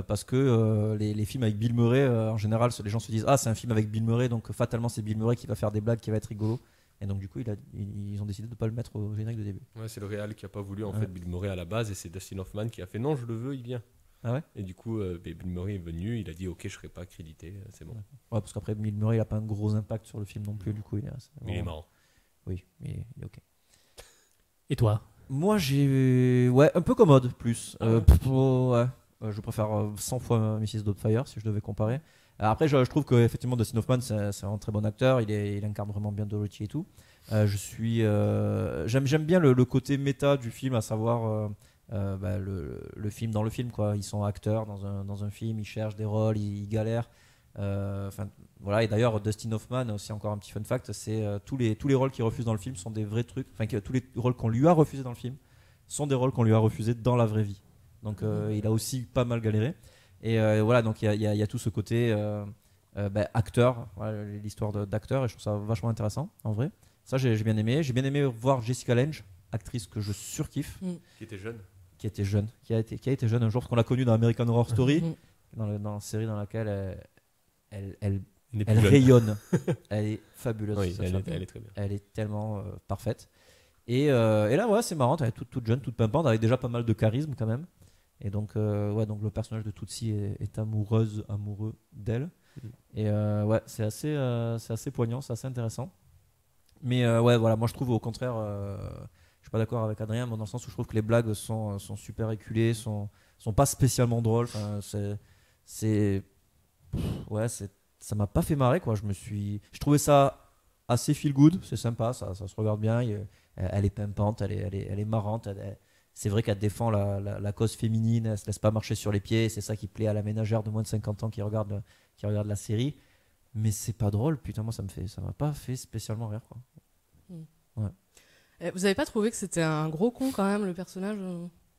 Parce que les films avec Bill Murray, en général, les gens se disent c'est un film avec Bill Murray, donc fatalement c'est Bill Murray qui va faire des blagues, qui va être rigolo. Et donc du coup, ils ont décidé de ne pas le mettre au générique de début. Ouais, c'est le réal qui a pas voulu en fait Bill Murray à la base, et c'est Dustin Hoffman qui a fait non, je le veux, il vient. Ah ouais. Et du coup, Bill Murray est venu, il a dit ok, je serai pas crédité, c'est bon. Ouais, parce qu'après Bill Murray, il a pas un gros impact sur le film non plus, du coup, il est marrant. Oui, mais il est ok. Et toi? Moi, j'ai un peu commode plus. Je préfère 100 fois Mrs. Doubtfire si je devais comparer. Après, je trouve que effectivement Dustin Hoffman c'est un très bon acteur. Il incarne vraiment bien Dorothy et tout. J'aime bien le côté méta du film, à savoir le film dans le film, quoi. Ils sont acteurs dans un film, ils cherchent des rôles, ils galèrent. Voilà. Et d'ailleurs, Dustin Hoffman, aussi encore un petit fun fact, c'est tous les rôles qu'il refuse dans le film sont des vrais trucs. Enfin, tous les rôles qu'on lui a refusés dans le film sont des rôles qu'on lui a refusés dans la vraie vie. Donc il a aussi pas mal galéré. Et voilà, donc il y a tout ce côté acteur, voilà, l'histoire d'acteur, et je trouve ça vachement intéressant en vrai. Ça, j'ai bien aimé. J'ai bien aimé voir Jessica Lange, actrice que je surkiffe. Qui était jeune. Qui a été jeune un jour, parce qu'on l'a connue dans American Horror Story, dans la série dans laquelle elle rayonne. Elle est fabuleuse. Oui, elle est très bien. Elle est tellement parfaite. Et là, ouais, c'est marrant, elle est toute jeune, toute pimpante, avec déjà pas mal de charisme quand même. Et donc, donc le personnage de Tootsie est amoureux d'elle. Et c'est assez poignant, c'est assez intéressant. Mais voilà, moi je trouve au contraire, je suis pas d'accord avec Adrien, mais dans le sens où je trouve que les blagues sont super éculées, sont pas spécialement drôles. Enfin, ça m'a pas fait marrer, quoi. Je trouvais ça assez feel good, c'est sympa, ça se regarde bien. Elle est pimpante, elle est marrante. C'est vrai qu'elle défend la cause féminine, elle se laisse pas marcher sur les pieds. C'est ça qui plaît à la ménagère de moins de 50 ans qui regarde la série. Mais c'est pas drôle, putain, moi ça m'a pas fait spécialement rire, quoi. Ouais. Vous avez pas trouvé que c'était un gros con quand même, le personnage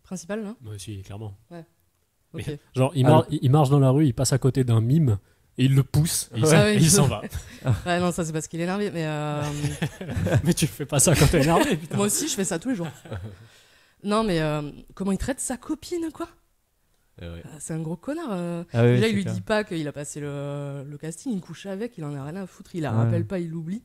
principal, là? Ouais, si, clairement. Ouais. Ok. Mais, genre, il marche dans la rue, il passe à côté d'un mime, et il le pousse, et il s'en va. Ouais, non, ça c'est parce qu'il est énervé, mais... Mais tu fais pas ça quand t'es énervé, putain. Moi aussi, je fais ça tous les jours. Non, mais comment il traite sa copine, quoi? C'est un gros connard. Déjà, il lui dit pas qu'il a passé le casting, il couche avec, il en a rien à foutre, il la rappelle pas, il l'oublie.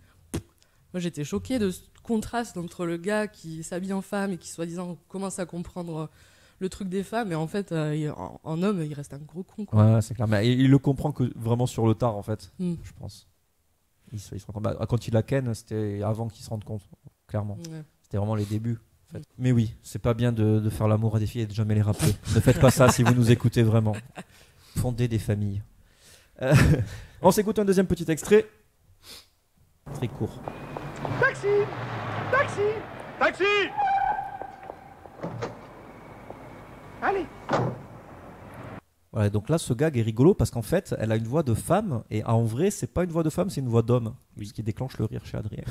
Moi, j'étais choquée de ce contraste entre le gars qui s'habille en femme et qui, soi-disant, commence à comprendre le truc des femmes, et en fait, en homme, il reste un gros con, quoi. Ouais, c'est clair. Mais il le comprend que vraiment sur le tard, en fait, je pense. Il se rend compte. Quand il la ken, c'était avant qu'il se rende compte, clairement. Ouais. C'était vraiment les débuts. En fait. Mais oui, c'est pas bien de faire l'amour à des filles et de jamais les rappeler. Ne faites pas ça si vous nous écoutez vraiment. Fondez des familles. On s'écoute un deuxième petit extrait. Très court. Taxi! Taxi! Taxi! Allez! Voilà, donc là, ce gag est rigolo parce qu'en fait, elle a une voix de femme et en vrai, c'est pas une voix de femme, c'est une voix d'homme. Oui. Ce qui déclenche le rire chez Adrien.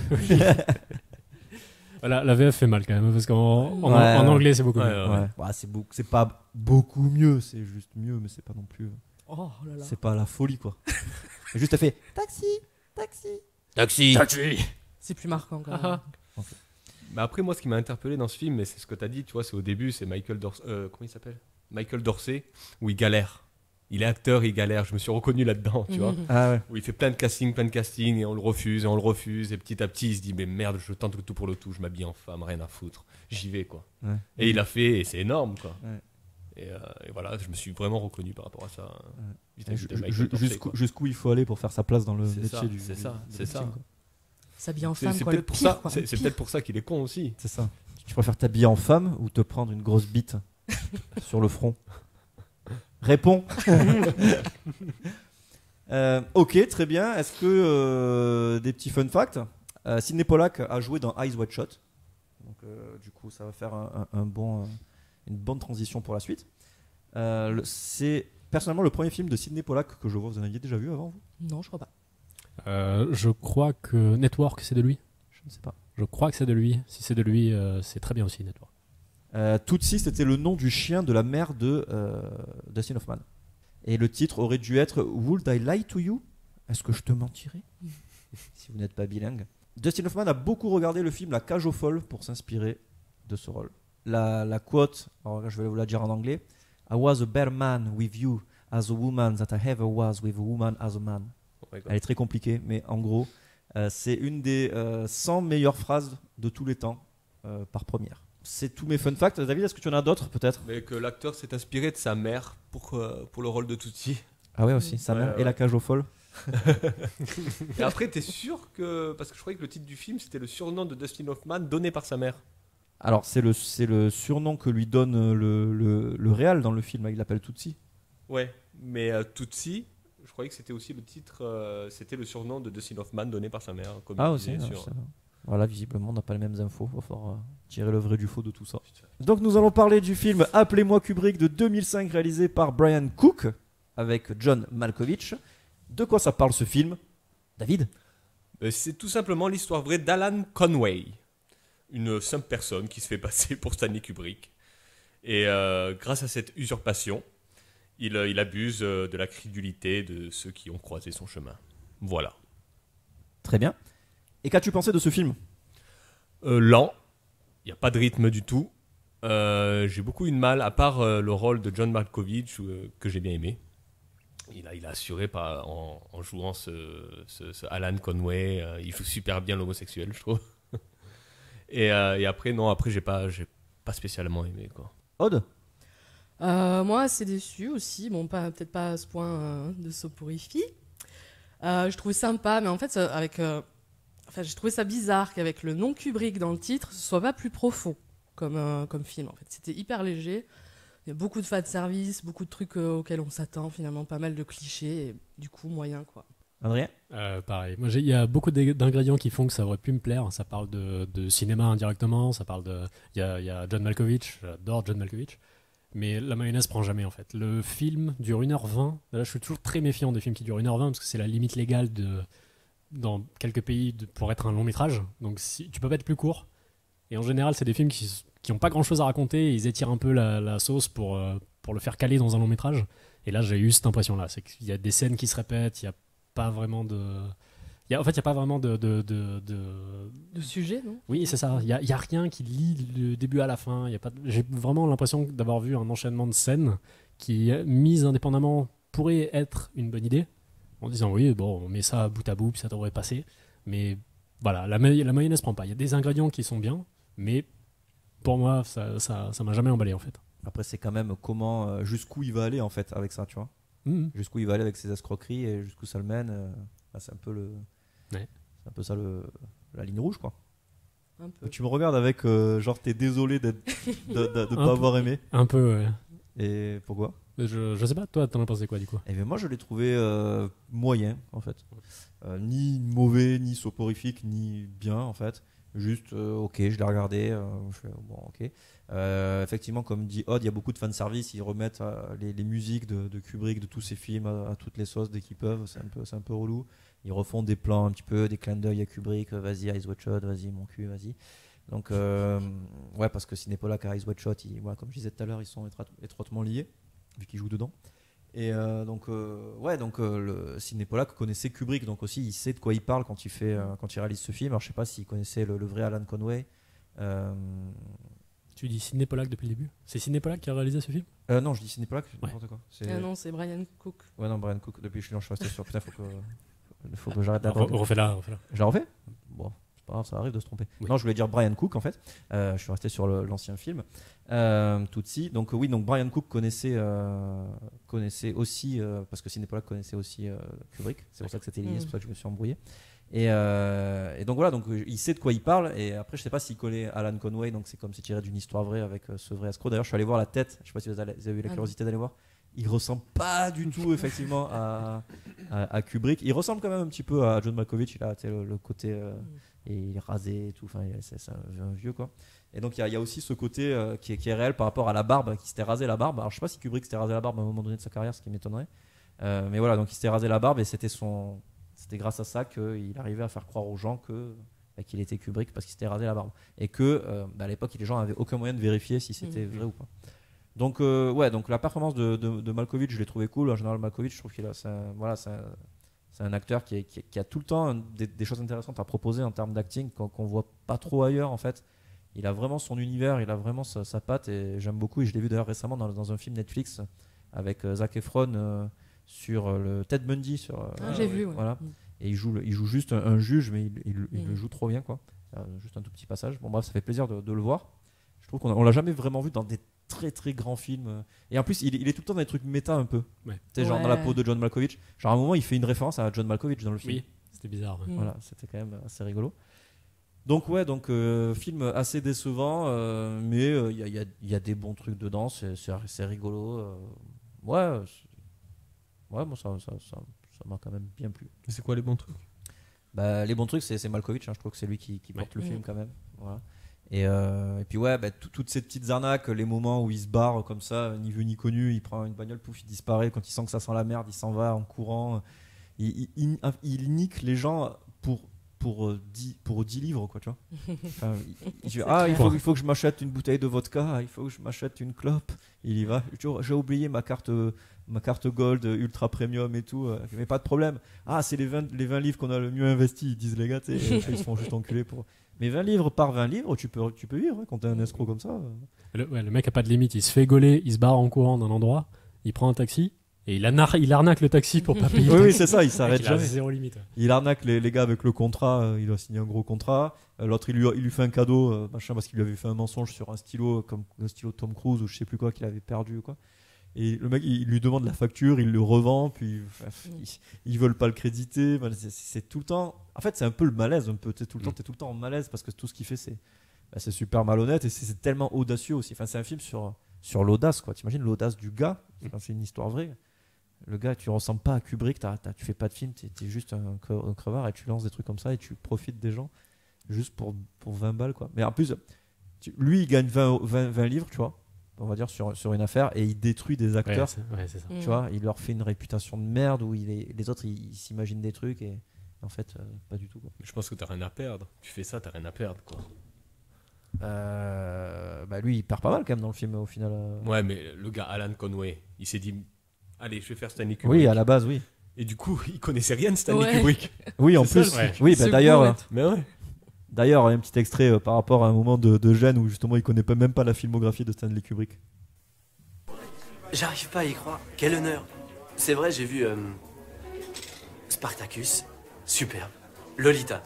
La VF fait mal quand même parce qu'en anglais, c'est beaucoup mieux. Ouais, c'est pas beaucoup mieux, c'est juste mieux, mais c'est pas non plus. Oh là là. C'est pas la folie, quoi. Juste, elle fait taxi, taxi. Taxi. C'est C'est plus marquant quand même. Ah, ah. Mais après, moi, ce qui m'a interpellé dans ce film, mais c'est ce que tu as dit, tu vois, c'est au début, c'est comment il s'appelle, Michael Dorsey, où il galère. Il est acteur, il galère. Je me suis reconnu là-dedans, tu vois. Ah ouais. Où il fait plein de castings, et on le refuse, et petit à petit, il se dit, mais merde, je tente le tout pour le tout, je m'habille en femme, rien à foutre. J'y vais, quoi. Ouais. Et il a fait, et c'est énorme, quoi. Ouais. Et voilà, je me suis vraiment reconnu par rapport à ça. Jusqu'où il faut aller pour faire sa place dans le métier du. C'est ça. film, quoi. S'habiller en femme, C'est quoi. peut-être pour pire, ça. quoi. C'est peut-être pour ça qu'il est con aussi. C'est ça. Tu préfères t'habiller en femme ou te prendre une grosse bite sur le front? Réponds. Ok, très bien. Est-ce que des petits fun facts? Sidney Pollack a joué dans Eyes Wide Shut. Donc, du coup, ça va faire une bonne transition pour la suite. C'est personnellement le premier film de Sidney Pollack que je vois. Vous en aviez déjà vu avant, vous? Non, je crois pas. Je crois que Network, c'est de lui. Je ne sais pas. Je crois que c'est de lui. Si c'est de lui, c'est très bien aussi, Network. Tootsie, c'était le nom du chien de la mère de Dustin Hoffman. Et le titre aurait dû être Would I Lie to You? Est-ce que je te mentirais? Si vous n'êtes pas bilingue. Dustin Hoffman a beaucoup regardé le film La Cage aux folles pour s'inspirer de ce rôle. La quote, alors je vais vous la dire en anglais. I was a better man with you as a woman that I ever was with a woman as a man. Elle est très compliquée, mais en gros, c'est une des 100 meilleures phrases de tous les temps par première. C'est tous mes fun facts. David, est-ce que tu en as d'autres peut-être? Mais que l'acteur s'est inspiré de sa mère pour le rôle de Tootsie. Ah ouais, aussi, sa mère et La Cage aux folles. Et après, t'es sûr que... Parce que je croyais que le titre du film, c'était le surnom de Dustin Hoffman donné par sa mère. Alors, c'est le surnom que lui donne le réal dans le film. Il l'appelle Tootsie. Ouais, mais Tootsie, je croyais que c'était aussi le titre, c'était le surnom de Dustin Hoffman donné par sa mère. Comme Ah il aussi, disait non, sur... Voilà, visiblement, on n'a pas les mêmes infos. Il va falloir tirer le vrai du faux de tout ça. Donc, nous allons parler du film Appelez-moi Kubrick de 2005, réalisé par Brian Cook, avec John Malkovich. De quoi ça parle ce film, David? C'est tout simplement l'histoire vraie d'Alan Conway, une simple personne qui se fait passer pour Stanley Kubrick. Et grâce à cette usurpation, il abuse de la crédulité de ceux qui ont croisé son chemin. Voilà. Très bien. Et qu'as-tu pensé de ce film? Lent, il n'y a pas de rythme du tout. J'ai beaucoup eu de mal, à part le rôle de John Malkovich, que j'ai bien aimé. Il a assuré en jouant ce Alan Conway. Il joue super bien l'homosexuel, je trouve. et après, non, j'ai pas spécialement aimé, quoi. Aude? Moi, assez déçu aussi. Bon, peut-être pas à ce point de soporifique. Je trouvais sympa, mais en fait, j'ai trouvé ça bizarre qu'avec le nom Kubrick dans le titre, ce soit pas plus profond comme film. En fait, c'était hyper léger. Il y a beaucoup de fanservice, beaucoup de trucs auxquels on s'attend, finalement, pas mal de clichés, et du coup, moyen, quoi. Adrien? Pareil. Moi, il y a beaucoup d'ingrédients qui font que ça aurait pu me plaire. Ça parle de cinéma indirectement, ça parle de... Il y a John Malkovich, j'adore John Malkovich, mais la mayonnaise prend jamais, en fait. Le film dure 1h20. Là, je suis toujours très méfiant des films qui durent 1h20, parce que c'est la limite légale dans quelques pays pour être un long métrage. Donc, tu peux pas être plus court. Et en général, c'est des films qui n'ont pas grand chose à raconter, et ils étirent un peu la sauce pour le faire caler dans un long métrage. Et là, j'ai eu cette impression-là. C'est qu'il y a des scènes qui se répètent, il n'y a pas vraiment de. Il n'y a pas vraiment de sujet, non? Oui, c'est ça. Il y a rien qui lie le début à la fin. J'ai vraiment l'impression d'avoir vu un enchaînement de scènes qui, mises indépendamment, pourrait être une bonne idée. En disant, oui, bon, on met ça bout à bout, puis ça devrait passer. Mais voilà, la mayonnaise prend pas. Il y a des ingrédients qui sont bien, mais pour moi, ça m'a jamais emballé, en fait. Après, c'est quand même jusqu'où il va aller, en fait, avec ça, tu vois. Jusqu'où il va aller avec ses escroqueries et jusqu'où ça le mène. C'est un peu c'est un peu ça la ligne rouge, quoi. Un peu. Tu me regardes avec genre t'es désolé de pas avoir aimé. Un peu, ouais. Et pourquoi? Je sais pas, toi t'en as pensé quoi du coup? Eh bien moi je l'ai trouvé moyen en fait. Ni mauvais, ni soporifique, ni bien en fait. Juste ok, je l'ai regardé, je fais, bon ok. Effectivement, comme dit Odd, il y a beaucoup de fanservice, ils remettent les musiques de Kubrick, de tous ses films à toutes les sauces dès qu'ils peuvent, c'est un peu relou. Ils refont des plans un petit peu, des clins d'œil à Kubrick, vas-y Eyes Wide Shut, vas-y mon cul, vas-y. Donc ouais, parce que Sidney Pollack et Eyes Wide Shut, voilà, comme je disais tout à l'heure, ils sont étroitement liés, vu qu'ils jouent dedans. Et donc le Sidney Pollack connaissait Kubrick, donc aussi il sait de quoi il parle quand il réalise ce film. Alors je sais pas s'il connaissait le vrai Alan Conway. Tu dis Sidney Pollack depuis le début? C'est Sidney Pollack qui a réalisé ce film? Non, je dis Sidney Pollack, n'importe quoi. Non, c'est Brian Cook. Ouais, non, Brian Cook. Depuis je suis resté sur. Putain, faut que j'arrête d'attendre. Refais-la. Je la refais? Bon, c'est pas grave, ça arrive de se tromper. Oui. Non, je voulais dire Brian Cook en fait. Je suis resté sur l'ancien film. Tootsie. Donc oui, donc Brian Cook connaissait aussi parce que Sidney Pollack connaissait aussi Kubrick. C'est pour ça que c'était lié, c'est pour ça que je me suis embrouillé. Et donc voilà, donc il sait de quoi il parle. Et après, je sais pas s'il connaît Alan Conway, donc c'est comme si tiré d'une histoire vraie avec ce vrai escroc. D'ailleurs, je suis allé voir la tête. Je sais pas si vous avez eu la curiosité d'aller voir. Il ressemble pas du tout effectivement à Kubrick. Il ressemble quand même un petit peu à John Malkovich. Il a le côté et il est rasé et tout. Enfin, c'est un vieux quoi. Et donc il y a aussi ce côté qui est réel par rapport à la barbe, qui s'était rasé la barbe. Alors je sais pas si Kubrick s'était rasé la barbe à un moment donné de sa carrière, ce qui m'étonnerait. Mais voilà, donc il s'était rasé la barbe et c'était grâce à ça qu'il arrivait à faire croire aux gens qu'il était Kubrick parce qu'il s'était rasé la barbe. Et que à l'époque, les gens n'avaient aucun moyen de vérifier si c'était vrai ou pas. Donc, donc la performance de Malkovich, je l'ai trouvé cool. En général, Malkovich, je trouve c'est un acteur qui a tout le temps des choses intéressantes à proposer en termes d'acting qu'on voit pas trop ailleurs en fait. Il a vraiment son univers, il a vraiment sa patte et j'aime beaucoup. Et je l'ai vu d'ailleurs récemment dans un film Netflix avec Zac Efron sur le Ted Bundy. J'ai vu, ouais. Voilà. Et il joue juste un juge, mais il le joue trop bien, quoi. Juste un tout petit passage. Bon, bref, ça fait plaisir de le voir. Je trouve qu'on l'a jamais vraiment vu dans des très très grands films. Et en plus, il est tout le temps dans des trucs méta un peu. Ouais. Genre dans la peau de John Malkovich. Genre à un moment, il fait une référence à John Malkovich dans le film. Oui, c'était bizarre. Ouais. Voilà, c'était quand même assez rigolo. Donc film assez décevant, mais il y a des bons trucs dedans, c'est rigolo. Moi ça m'a quand même bien plu. Et c'est quoi les bons trucs? Les bons trucs, c'est Malkovich, hein, je trouve que c'est lui qui porte le film quand même. Voilà. Et puis toutes ces petites arnaques, les moments où il se barre comme ça, ni vu ni connu, il prend une bagnole, pouf, il disparaît, quand il sent que ça sent la merde, il s'en va en courant. Il nique les gens pour 10 livres, quoi, tu vois. Enfin, il faut que je m'achète une bouteille de vodka, il faut que je m'achète une clope. Il y va. J'ai oublié ma carte gold ultra premium et tout, mais pas de problème. C'est les 20 livres qu'on a le mieux investis, ils disent les gars, ils se font juste enculer pour. Mais 20 livres par 20 livres, tu peux vivre, hein, quand t'es un escroc comme ça. Le mec a pas de limite, il se fait gauler, il se barre en courant d'un endroit, il prend un taxi. Et il arnaque le taxi pour pas payer. Oui, c'est ça, il s'arrête jamais. Zéro limite. Il arnaque les gars avec le contrat, il a signé un gros contrat. L'autre, il lui fait un cadeau, parce qu'il lui avait fait un mensonge sur un stylo, comme le stylo de Tom Cruise ou je sais plus quoi, qu'il avait perdu. Quoi. Et le mec, il lui demande la facture, il le revend, puis ils veulent pas le créditer. C'est tout le temps. En fait, c'est un peu le malaise, t'es tout le temps en malaise parce que tout ce qu'il fait, c'est super malhonnête et c'est tellement audacieux aussi. Enfin, c'est un film sur l'audace, quoi. T'imagines l'audace du gars, c'est une histoire vraie. Le gars, tu ressembles pas à Kubrick, tu fais pas de film, t'es juste un crevard et tu lances des trucs comme ça et tu profites des gens juste pour 20 balles, quoi. Mais en plus, lui, il gagne 20 livres, tu vois, on va dire, sur une affaire et il détruit des acteurs. Ouais, c'est ça. Tu vois, il leur fait une réputation de merde où les autres, ils s'imaginent des trucs et en fait, pas du tout, quoi. Je pense que t'as rien à perdre. Tu fais ça, t'as rien à perdre, quoi. Lui, il perd pas mal quand même dans le film au final. Ouais, mais le gars Alan Conway, il s'est dit. Allez, je vais faire Stanley Kubrick. Oui, à la base, oui. Et du coup, il connaissait rien de Stanley Kubrick. Oui, en plus. Oui, d'ailleurs. Mais ouais. D'ailleurs, il y a un petit extrait par rapport à un moment de gêne où justement il connaît même pas la filmographie de Stanley Kubrick. J'arrive pas à y croire. Quel honneur. C'est vrai, j'ai vu Spartacus, superbe. Lolita,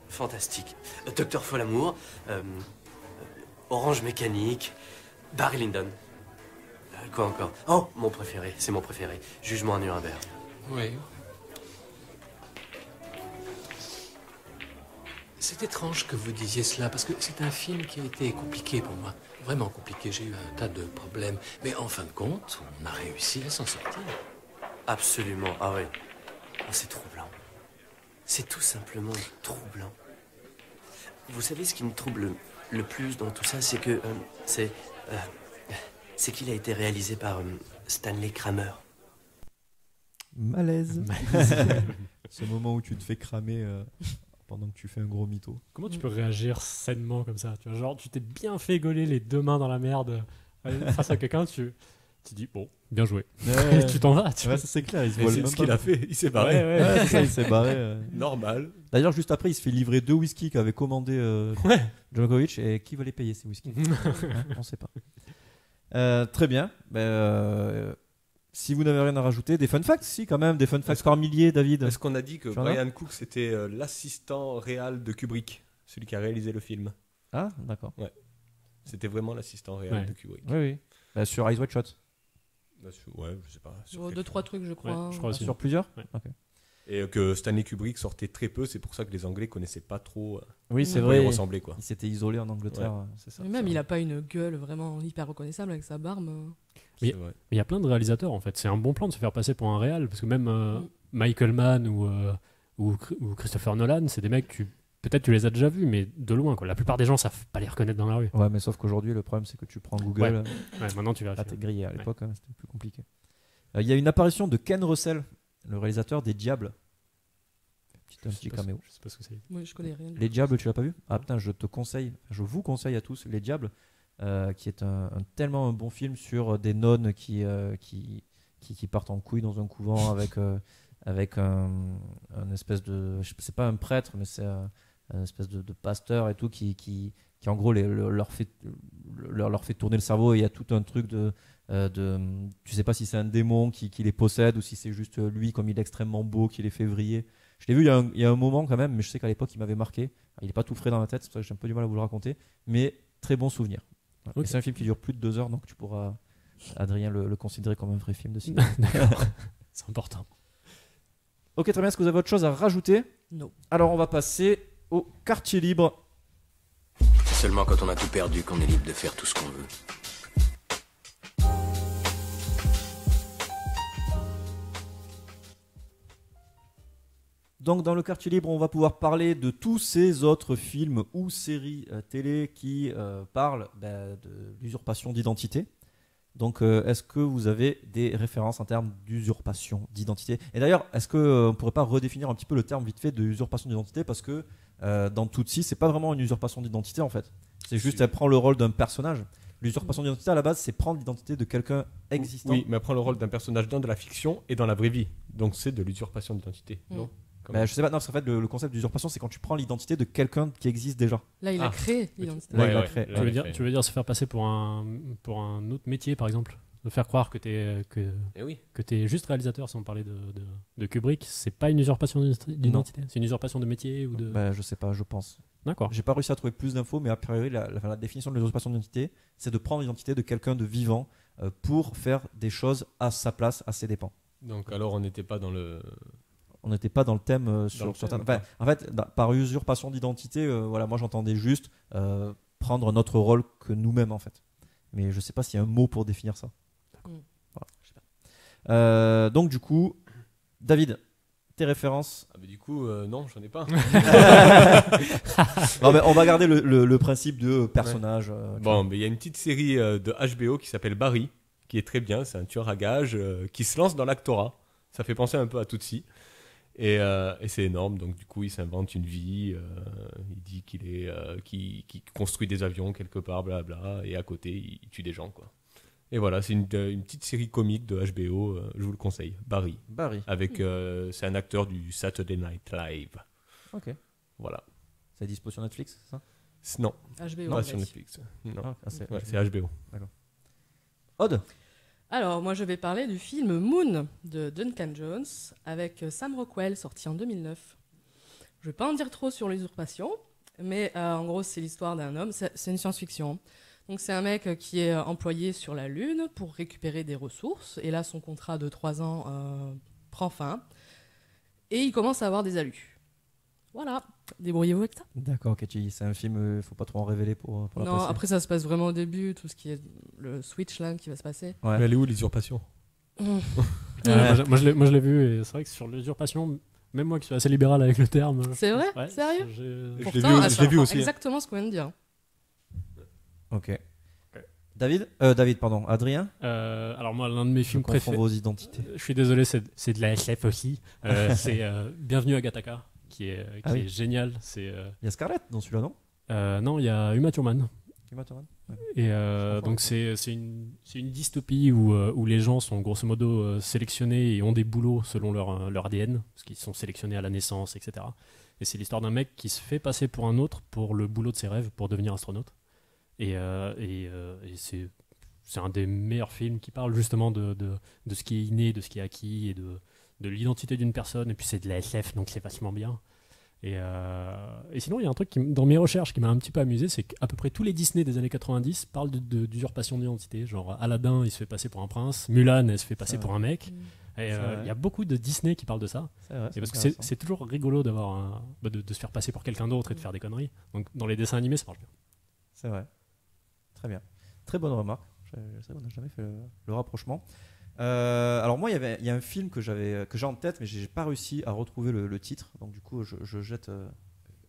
fantastique. Docteur Folamour, Orange Mécanique, Barry Lyndon. Quoi encore? Oh, mon préféré, c'est mon préféré. Jugement à Nuremberg. Oui. C'est étrange que vous disiez cela, parce que c'est un film qui a été compliqué pour moi. Vraiment compliqué, j'ai eu un tas de problèmes. Mais en fin de compte, on a réussi à s'en sortir. Absolument, ah oui. Oh, c'est troublant. C'est tout simplement troublant. Vous savez ce qui me trouble le plus dans tout ça, c'est que... c'est qu'il a été réalisé par Stanley Kramer. Malaise. Ce moment où tu te fais cramer pendant que tu fais un gros mytho. Comment tu peux réagir sainement comme ça? Tu vois, genre, tu t'es bien fait gauler les deux mains dans la merde face à quelqu'un, tu Tu dis, bon, bien joué. Ouais. Tu t'en vas. Ouais, ça c'est clair. Il se Et vole c'est même ce qu'il pas. a fait, il s'est barré. Ouais, c'est ça, il s'est barré. Normal. D'ailleurs, juste après, il se fait livrer 2 whisky qu'avait commandé Djokovic. Et qui va les payer ces whisky? On sait pas. Très bien. Si vous n'avez rien à rajouter, des fun facts, si quand même, des fun facts par milliers, David. Est-ce qu'on a dit que Tu en as Brian Cook c'était l'assistant réel de Kubrick, celui qui a réalisé le film? Ah, d'accord. Ouais. C'était vraiment l'assistant réel de Kubrick. Oui. Sur Eyes Wide Shut. Ouais, je sais pas. Sur 2-3 trucs, je crois. Ouais, je crois aussi. Sur plusieurs. Ouais. Ok. Et que Stanley Kubrick sortait très peu, c'est pour ça que les Anglais connaissaient pas trop. Oui, c'est à quoi vrai. il ressemblait, quoi. Il s'était isolé en Angleterre. Ouais. C'est ça. Mais même, il a pas une gueule vraiment hyper reconnaissable avec sa barbe. Mais il y a plein de réalisateurs en fait. C'est un bon plan de se faire passer pour un réal parce que même Michael Mann ou Christopher Nolan, c'est des mecs peut-être tu les as déjà vus, mais de loin quoi. La plupart des gens savent pas les reconnaître dans la rue. Ouais, mais sauf qu'aujourd'hui, le problème c'est que tu prends Google. Ouais, maintenant tu vas. T'es grillé. À l'époque, c'était plus compliqué. Il y a une apparition de Ken Russell, le réalisateur des Diables. Un petit caméo. Je sais pas ce que c'est. Moi, je connais rien. Les Diables, tu l'as pas vu? Ah putain, je vous conseille à tous Les Diables, qui est tellement un bon film sur des nonnes qui partent en couille dans un couvent avec un espèce de, c'est pas un prêtre, mais c'est un espèce de pasteur et tout qui en gros leur fait tourner le cerveau, et il y a tout un truc de tu sais pas si c'est un démon qui les possède ou si c'est juste lui, comme il est extrêmement beau, qui les fait vriller. Je l'ai vu il y a un moment quand même, mais je sais qu'à l'époque il m'avait marqué. Il est pas tout frais dans la tête, c'est pour ça que j'ai un peu du mal à vous le raconter, mais très bon souvenir. Voilà. Okay. Et c'est un film qui dure plus de 2 heures, donc tu pourras, Adrien, le considérer comme un vrai film de cinéma. D'accord, c'est important. Ok, très bien. Est-ce que vous avez autre chose à rajouter? Non. Alors on va passer au quartier libre. C'est seulement quand on a tout perdu qu'on est libre de faire tout ce qu'on veut. Donc dans le quartier libre, on va pouvoir parler de tous ces autres films ou séries télé qui parlent de l'usurpation d'identité. Donc est-ce que vous avez des références en termes d'usurpation d'identité? Et d'ailleurs, est-ce qu'on ne pourrait pas redéfinir un petit peu le terme vite fait de usurpation d'identité? Parce que dans Tootsie, c'est pas vraiment une usurpation d'identité en fait. C'est juste elle prend le rôle d'un personnage. L'usurpation d'identité à la base, c'est prendre l'identité de quelqu'un existant. Oui, mais elle prend le rôle d'un personnage dans de la fiction et dans la vraie vie. Donc c'est de l'usurpation d'identité. Non je sais pas, non, parce qu'en fait, le concept d'usurpation, c'est quand tu prends l'identité de quelqu'un qui existe déjà. Là, il a créé l'identité. Là, il a créé. Tu veux dire se faire passer pour un autre métier, par exemple? De faire croire que t'es juste réalisateur, sans parler de Kubrick, c'est pas une usurpation d'identité? C'est une usurpation de métier ou de... Je sais pas, je pense. D'accord. J'ai pas réussi à trouver plus d'infos, mais a priori, la définition de l'usurpation d'identité, c'est de prendre l'identité de quelqu'un de vivant pour faire des choses à sa place, à ses dépens. Donc alors on n'était pas dans le... On n'était pas dans le thème sur certains. Enfin, en fait, par usurpation d'identité, voilà, moi j'entendais juste prendre notre rôle que nous-mêmes en fait. Mais je sais pas s'il y a un mot pour définir ça. Voilà, je sais pas. Donc du coup, David, tes références? Du coup, non, j'en ai pas. Non, mais on va garder le principe de personnage. Bon, mais il y a une petite série de HBO qui s'appelle Barry, qui est très bien. C'est un tueur à gages qui se lance dans l'actorat. Ça fait penser un peu à Tootsie. Et c'est énorme, donc du coup il s'invente une vie, il dit qu'il construit des avions quelque part, blabla, et à côté il tue des gens, quoi. Et voilà, c'est une petite série comique de HBO, je vous le conseille, Barry. Avec, c'est un acteur du Saturday Night Live. Ok. Voilà. C'est dispo sur Netflix, c'est ça? Non. HBO. Pas sur Netflix. Non. C'est HBO. D'accord. Aude? Alors, moi, je vais parler du film Moon de Duncan Jones avec Sam Rockwell, sorti en 2009. Je ne vais pas en dire trop sur l'usurpation, mais en gros, c'est l'histoire d'un homme. C'est une science-fiction. Donc, c'est un mec qui est employé sur la Lune pour récupérer des ressources. Et là, son contrat de 3 ans prend fin. Et il commence à avoir des alus. Voilà, débrouillez-vous avec ça. D'accord, ok, c'est un film, il faut pas trop en révéler pour Non, l'apprécier. après ça se passe vraiment au début, tout ce qui est le switch là qui va se passer. Ouais. Mais elle est où l'usurpation? Moi je l'ai vu, et c'est vrai que sur l'usurpation, même moi qui suis assez libéral avec le terme... C'est vrai? Ouais, Sérieux? Pourtant, je l'ai vu aussi. Exactement ce qu'on vient de dire. Ok. David, pardon, Adrien. Alors moi, l'un de mes films préférés... vos identités. Je suis désolé, c'est de la SF aussi. C'est Bienvenue à Gattaca, qui est génial. Il y a Scarlett dans celui-là, non? Non, il y a Uma Thurman. Uma Thurman. Et donc c'est une dystopie où les gens sont grosso modo sélectionnés et ont des boulots selon leur ADN, parce qu'ils sont sélectionnés à la naissance, etc. Et c'est l'histoire d'un mec qui se fait passer pour un autre pour le boulot de ses rêves, pour devenir astronaute. Et c'est un des meilleurs films qui parle justement de ce qui est inné, de ce qui est acquis, et de l'identité d'une personne. Et puis c'est de la SF, donc c'est vachement bien. Et sinon, il y a un truc dans mes recherches qui m'a un petit peu amusé, c'est qu'à peu près tous les Disney des années 90 parlent d'usurpation d'identité. Genre Aladdin, il se fait passer pour un prince, Mulan, elle se fait passer pour un mec. Et il y a beaucoup de Disney qui parlent de ça. Et parce que c'est toujours rigolo d'avoir de se faire passer pour quelqu'un d'autre et de faire des conneries. Donc dans les dessins animés, ça marche bien. C'est vrai. Très bien. Très bonne remarque. C'est vrai qu'on n'a jamais fait le rapprochement. Alors moi, il y a un film que j'ai en tête, mais j'ai pas réussi à retrouver le titre. Donc du coup, je jette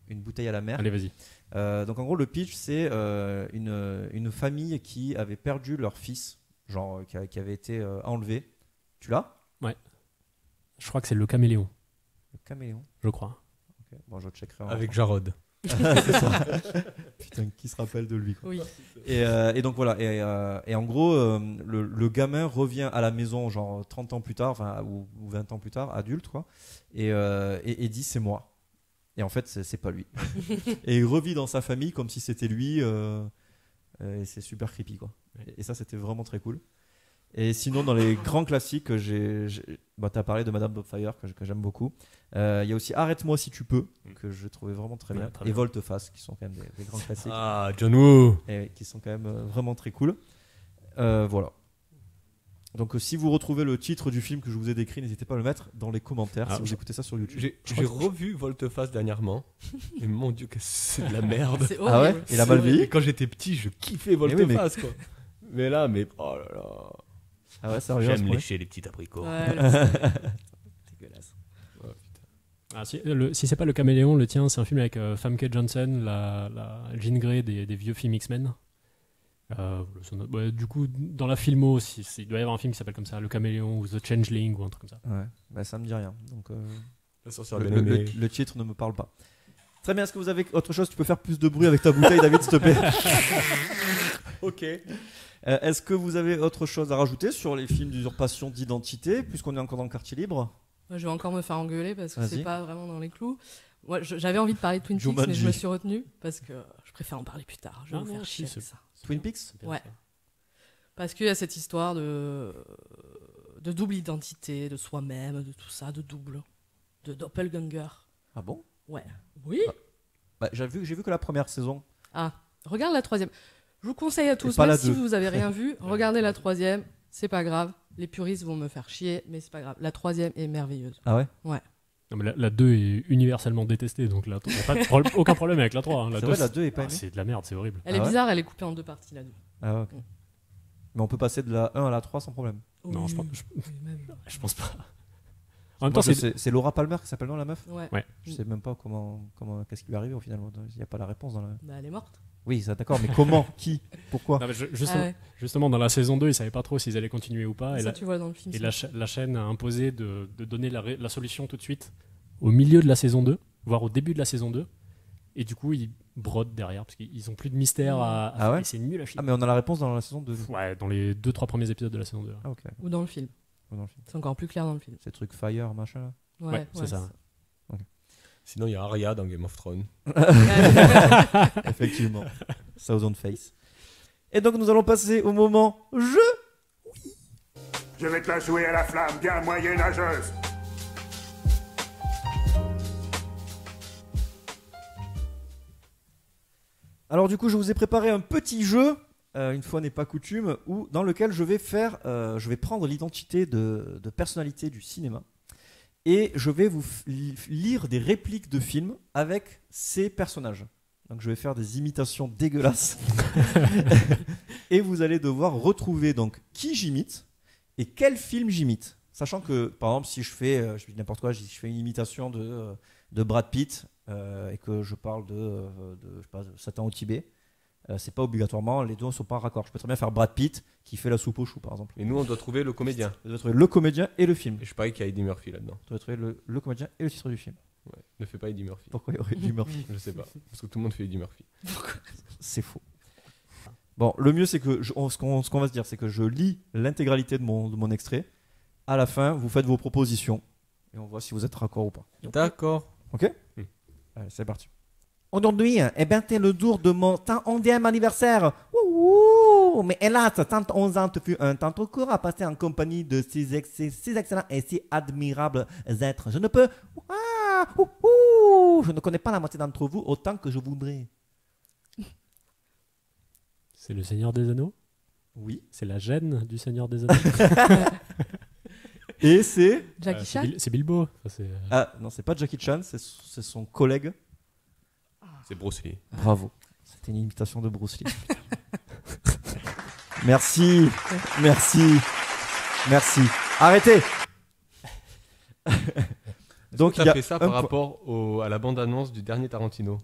une bouteille à la mer. Allez, vas-y. Donc en gros, le pitch, c'est une famille qui avait perdu leur fils, genre qui avait été enlevé. Tu l'as ? Ouais. Je crois que c'est Le Caméléon. Le Caméléon. Je crois. Okay. Bon, je checkerai. Avec Jarod. C'est ça. Putain, qui se rappelle de lui, quoi. Oui. Et donc voilà, et en gros, le gamin revient à la maison genre 30 ans plus tard, enfin, ou 20 ans plus tard, adulte, quoi, et dit c'est moi. Et en fait, c'est pas lui. Et il revit dans sa famille comme si c'était lui, et c'est super creepy, quoi. Et ça, c'était vraiment très cool. Et sinon, dans les grands classiques, t'as parlé de Madame Doubtfire, que j'aime beaucoup. Il y a aussi Arrête-moi si tu peux, que je trouvais vraiment très bien. Très et bien. Volte-face, qui sont quand même des grands classiques. Ah, John Woo. Et qui sont quand même vraiment très cool. Voilà. Donc si vous retrouvez le titre du film que je vous ai décrit, n'hésitez pas à le mettre dans les commentaires si vous écoutez ça sur YouTube. J'ai revu Volte-face dernièrement. Et mon Dieu, que c'est de la merde. C'est Ah ouais. horrible. Il a mal vieilli. Et quand j'étais petit, je kiffais Volte-face, quoi. Mais là, oh là là. Ah ouais, sérieux. J'aime lécher les petits abricots. Ouais, Dégueulasse. Oh, putain. Ah, si c'est pas Le Caméléon, le tien, c'est un film avec Famke Janssen, la Jean Grey des vieux films X-Men. Du coup, dans la filmo, il doit y avoir un film qui s'appelle comme ça, Le Caméléon ou The Changeling ou un truc comme ça. Ouais, bah, ça me dit rien. Donc, bien aimé. le titre ne me parle pas. Très bien, est-ce que vous avez autre chose ? Tu peux faire plus de bruit avec ta bouteille, David, s'il te plaît. Ok. Est-ce que vous avez autre chose à rajouter sur les films d'usurpation d'identité, puisqu'on est encore dans le quartier libre ? Moi, je vais encore me faire engueuler parce que Vas-y. c'est pas vraiment dans les clous. Moi, j'avais envie de parler de Twin Peaks, mais je me suis retenue parce que je préfère en parler plus tard. Je vais vous faire chier avec ça. Twin Peaks ? Ouais. Parce qu'il y a cette histoire de double identité, de soi-même, de tout ça, de double, de doppelganger. Ah bon ? Ouais. Oui. Bah, j'ai vu que la première saison. Ah, regarde la troisième. Je vous conseille à tous, pas même la si deux. vous avez rien vu, regardez la troisième. C'est pas grave. Les puristes vont me faire chier, mais c'est pas grave. La troisième est merveilleuse. Ah ouais ? Ouais. Non, mais la 2 est universellement détestée, donc là, il n'y a pas aucun problème avec la 3. Hein. C'est vrai, la 2 est pas aimée. C'est de la merde, c'est horrible. Elle est bizarre, elle est coupée en deux parties, la 2. Ah ok. Mais on peut passer de la 1 à la 3 sans problème. Non, je pense pas. En même Moi, temps, c'est Laura Palmer qui s'appelle, non, la meuf ? Ouais. Je sais même pas qu'est-ce qui lui est arrivé au final. Il n'y a pas la réponse dans la. Bah, elle est morte. Oui, ça, d'accord, mais comment ? Qui ? Pourquoi ? Non, mais justement, dans la saison 2, ils savaient pas trop s'ils allaient continuer ou pas. Ça, tu vois dans le film. Et la chaîne a imposé de donner la solution tout de suite au milieu de la saison 2, voire au début de la saison 2. Et du coup, ils brodent derrière, parce qu'ils ont plus de mystère à Ah ouais ? et c'est nul à chier. Ah, mais on a la réponse dans la saison 2. Ouais, dans les 2-3 premiers épisodes de la saison 2. Ah, ok. Ou dans le film. C'est encore plus clair dans le film. Ces trucs Fire, machin là. Ouais, c'est ça. Okay. Sinon, il y a Arya dans Game of Thrones. Effectivement. Thousand Face. Et donc, nous allons passer au moment jeu. Je vais te la jouer à la flamme bien moyenâgeuse. Alors, du coup, je vous ai préparé un petit jeu, une fois n'est pas coutume, dans lequel je vais prendre l'identité de personnalités du cinéma. Et je vais vous lire des répliques de films avec ces personnages. Donc je vais faire des imitations dégueulasses. Et vous allez devoir retrouver donc qui j'imite et quel film j'imite. Sachant que, par exemple, si je fais n'importe quoi, je fais une imitation de Brad Pitt et que je parle de Satan au Tibet, c'est pas obligatoirement, les deux ne sont pas raccords. Je peux très bien faire Brad Pitt qui fait la soupe aux choux, par exemple. Et nous, on doit trouver le comédien. Je dois trouver le comédien et le film. Et je parie qu'il y a Eddie Murphy là-dedans. Tu dois trouver le comédien et le titre du film. Ouais. Ne fais pas Eddie Murphy. Pourquoi il y aurait Eddie Murphy? Je sais pas. Parce que tout le monde fait Eddie Murphy. C'est faux. Bon, le mieux, c'est que ce qu'on va se dire, c'est que je lis l'intégralité de mon extrait. À la fin, vous faites vos propositions et on voit si vous êtes raccord ou pas. D'accord. Ok. Allez, c'est parti. Aujourd'hui, c'est le jour de mon 111e anniversaire. Ouh, mais hélas, 111 ans fut un temps trop court à passer en compagnie de ces excellents et si admirables êtres. Je ne peux... je ne connais pas la moitié d'entre vous autant que je voudrais. C'est le Seigneur des Anneaux? Oui. C'est la gêne du Seigneur des Anneaux? Et c'est... Jackie Chan? C'est Bilbo. Enfin, Ah, non, c'est pas Jackie Chan, c'est son collègue. C'est Bruce Lee. Bravo. C'était une imitation de Bruce Lee. Merci. Arrêtez. Donc tu il y a fait ça par rapport à la bande-annonce du dernier Tarantino.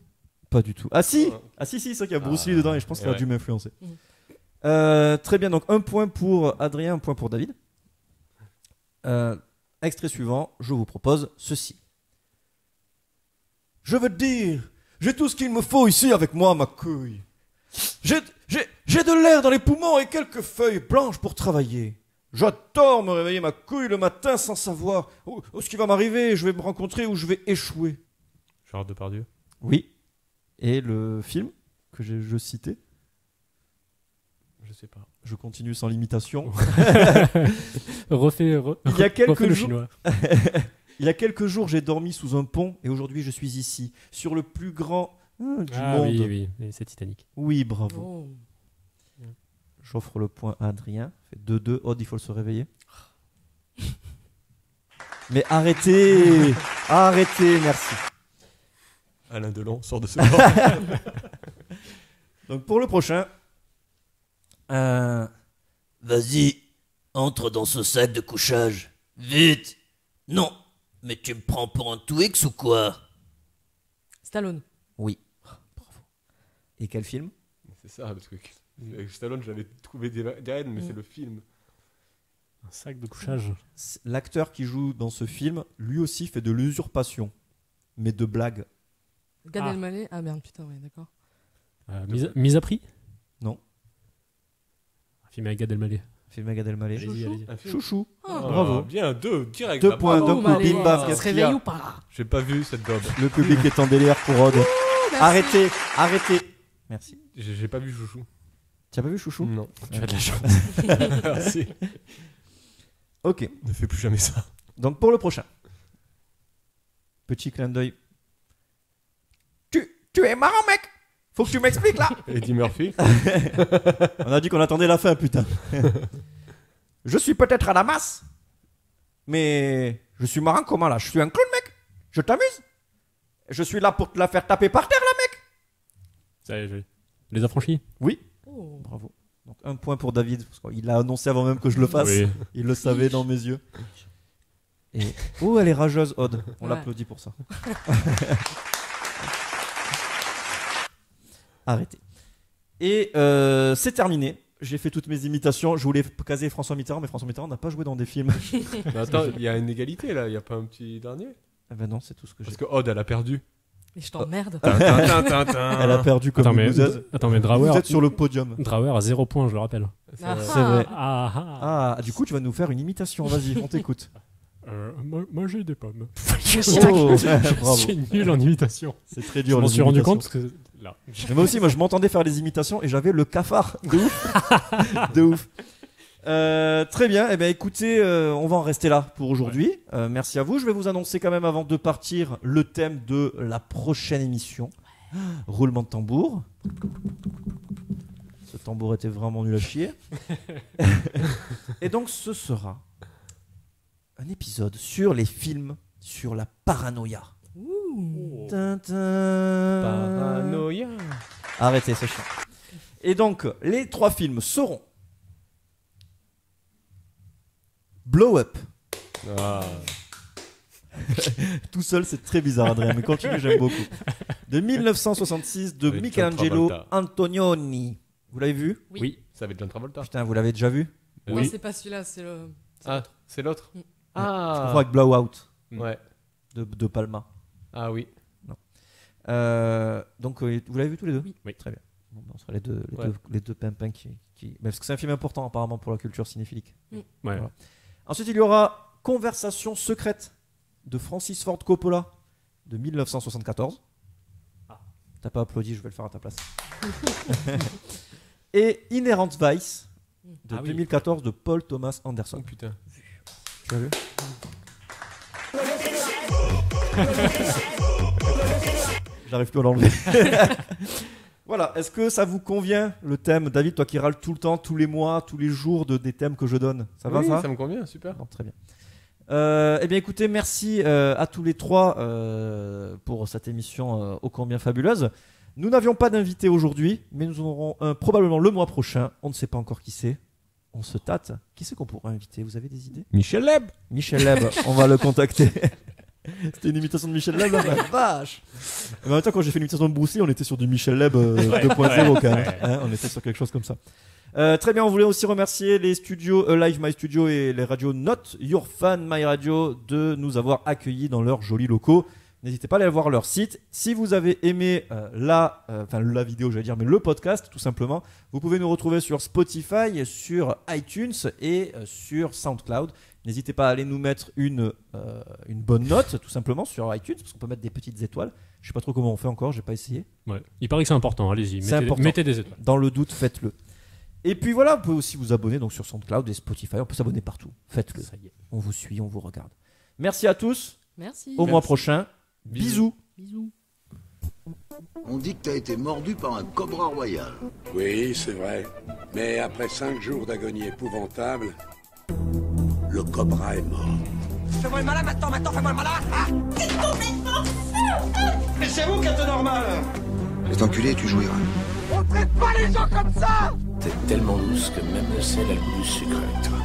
Pas du tout. Ah si, c'est vrai qu'il y a Bruce Lee dedans et je pense qu'il a dû m'influencer. Très bien, donc un point pour Adrien, un point pour David. Extrait suivant, je vous propose ceci. Je veux te dire, j'ai tout ce qu'il me faut ici avec moi, ma couille. J'ai de l'air dans les poumons et quelques feuilles blanches pour travailler. J'adore me réveiller ma couille le matin sans savoir où ce qui va m'arriver, je vais me rencontrer ou je vais échouer. Gérard Depardieu. Oui. Et le film que je citais? Je sais pas. Je continue sans limitation. refais le chinois. Il y a quelques jours, j'ai dormi sous un pont et aujourd'hui, je suis ici, sur le plus grand du monde. Oui, c'est Titanic. Oui, bravo. J'offre le point à Adrien. Fait 2-2. Odd, il faut se réveiller. Mais arrêtez, merci. Alain Delon sort de ce bord. Donc pour le prochain, vas-y, entre dans ce sac de couchage. Vite. Non, mais tu me prends pour un Twix ou quoi? Stallone. Oui. Bravo. Et quel film? C'est ça le truc. Avec Stallone, j'avais trouvé des rênes, mais c'est le film. Un sac de couchage. L'acteur qui joue dans ce film, lui aussi fait de l'usurpation, mais de blagues. Gad Elmaleh. Ah merde, putain, ouais, d'accord. Mise à prix? Non. Un film avec Gad Elmaleh. Allez-y. Chouchou. Bravo. Bien, 2 direct. 2 points d'un coup. Bim bam. On se réveille ou pas? J'ai pas vu cette daube. Le public est en délire pour Rod. Arrêtez. Merci. J'ai pas vu Chouchou. Tu as pas vu Chouchou? Non. Tu as de la chance. Merci. Ok. Ne fais plus jamais ça. Donc pour le prochain. Petit clin d'œil. Tu es marrant, mec. Faut que tu m'expliques là. Eddie Murphy. On a dit qu'on attendait la fin, putain. Je suis peut-être à la masse, mais je suis marrant comment là? Je suis un clown, mec. Je t'amuse. Je suis là pour te la faire taper par terre, là, mec. Ça y est, Les Affranchis? Oui. Bravo. Donc un point pour David, parce qu'il l'a annoncé avant même que je le fasse. Oui. Il le savait dans mes yeux. Et... Oh, elle est rageuse, Aude. On l'applaudit pour ça. Arrêtez. Et c'est terminé. J'ai fait toutes mes imitations. Je voulais caser François Mitterrand, mais François Mitterrand n'a pas joué dans des films. Mais attends, il y a une égalité là. Il n'y a pas un petit dernier? Eh ben non, c'est tout ce que j'ai. Parce que Aude, elle a perdu. Et je t'emmerde. Elle a perdu comme une bouseuse. Attends, mais Drawer. Vous êtes sur le podium. Drawer à 0 points, je le rappelle. C'est vrai. Du coup, tu vas nous faire une imitation. Vas-y, on t'écoute. Moi j'ai des pommes. Bravo. Je suis nul en imitation. C'est très dur. Je m'en suis rendu compte parce que là. Mais moi aussi, je m'entendais faire des imitations et j'avais le cafard. De ouf. Très bien. Eh bien, écoutez, on va en rester là pour aujourd'hui. Merci à vous. Je vais vous annoncer quand même avant de partir le thème de la prochaine émission. Roulement de tambour. Ce tambour était vraiment nul à chier. Et donc, ce sera un épisode sur les films sur la paranoïa. Paranoïa. Arrêtez, c'est chiant. Et donc, les 3 films seront Blow Up. Tout seul, c'est très bizarre, Adrien, mais continue, j'aime beaucoup. De 1966, de Avec Michelangelo John Travolta. Antonioni. Vous l'avez vu? Oui. Ça va être John Travolta. Putain, vous l'avez déjà vu? Non, c'est pas celui-là, c'est le. Ah, c'est l'autre. Je confonds avec Blowout. Ouais. De Palma. Ah oui. Non. Donc, vous l'avez vu tous les deux? Oui. Très bien. Bon, on sera les Ouais. deux pimpins qui... Mais parce que c'est un film important apparemment pour la culture cinéphilique. Ouais. Voilà. Ensuite, il y aura Conversation secrète de Francis Ford Coppola de 1974. T'as pas applaudi, je vais le faire à ta place. Et Inherent Vice de 2014 de Paul Thomas Anderson. Oh putain. Tu l'as vu? J'arrive plus à l'enlever. Voilà, est-ce que ça vous convient le thème, David, toi qui râles tout le temps, tous les mois, tous les jours des thèmes que je donne? Ça va, Oui, ça? ça me convient, super. Bon, très bien. Eh bien écoutez, merci à tous les trois pour cette émission ô combien fabuleuse. Nous n'avions pas d'invité aujourd'hui, mais nous en aurons un probablement le mois prochain. On ne sait pas encore qui c'est. On se tâte. Qui c'est qu'on pourra inviter? Vous avez des idées? Michel Leb. Michel Leb, on va le contacter. C'était une imitation de Michel Leb, là, la vache. Mais en même temps, quand j'ai fait une imitation de Bruce Lee, on était sur du Michel Leb 2.0 quand même. Hein, on était sur quelque chose comme ça. Très bien, on voulait aussi remercier les studios Live My Studio et les radios Not Your Fan My Radio de nous avoir accueillis dans leurs jolis locaux. N'hésitez pas à aller voir leur site. Si vous avez aimé la vidéo, j'allais dire, mais le podcast, tout simplement, vous pouvez nous retrouver sur Spotify, sur iTunes et sur SoundCloud. N'hésitez pas à aller nous mettre une bonne note, tout simplement, sur iTunes, parce qu'on peut mettre des petites étoiles. Je sais pas trop comment on fait encore, j'ai pas essayé. Ouais. Il paraît que c'est important, allez-y, C'est important. mettez des étoiles. Dans le doute, faites-le. Et puis voilà, vous pouvez aussi vous abonner donc sur SoundCloud et Spotify. On peut s'abonner partout. Faites-le. Ça y est. On vous suit, on vous regarde. Merci à tous. Merci. Au mois prochain. Bisous. Bisous. On dit que t'as été mordu par un cobra royal. Oui, c'est vrai. Mais après 5 jours d'agonie épouvantable, le cobra est mort. Fais-moi le malin maintenant, fais-moi le malin. T'es complètement fou. Mais c'est vous qui êtes normal. Cet enculé, tu jouiras. On traite pas les gens comme ça. T'es tellement douce que même le sel a le goût du sucre avec toi.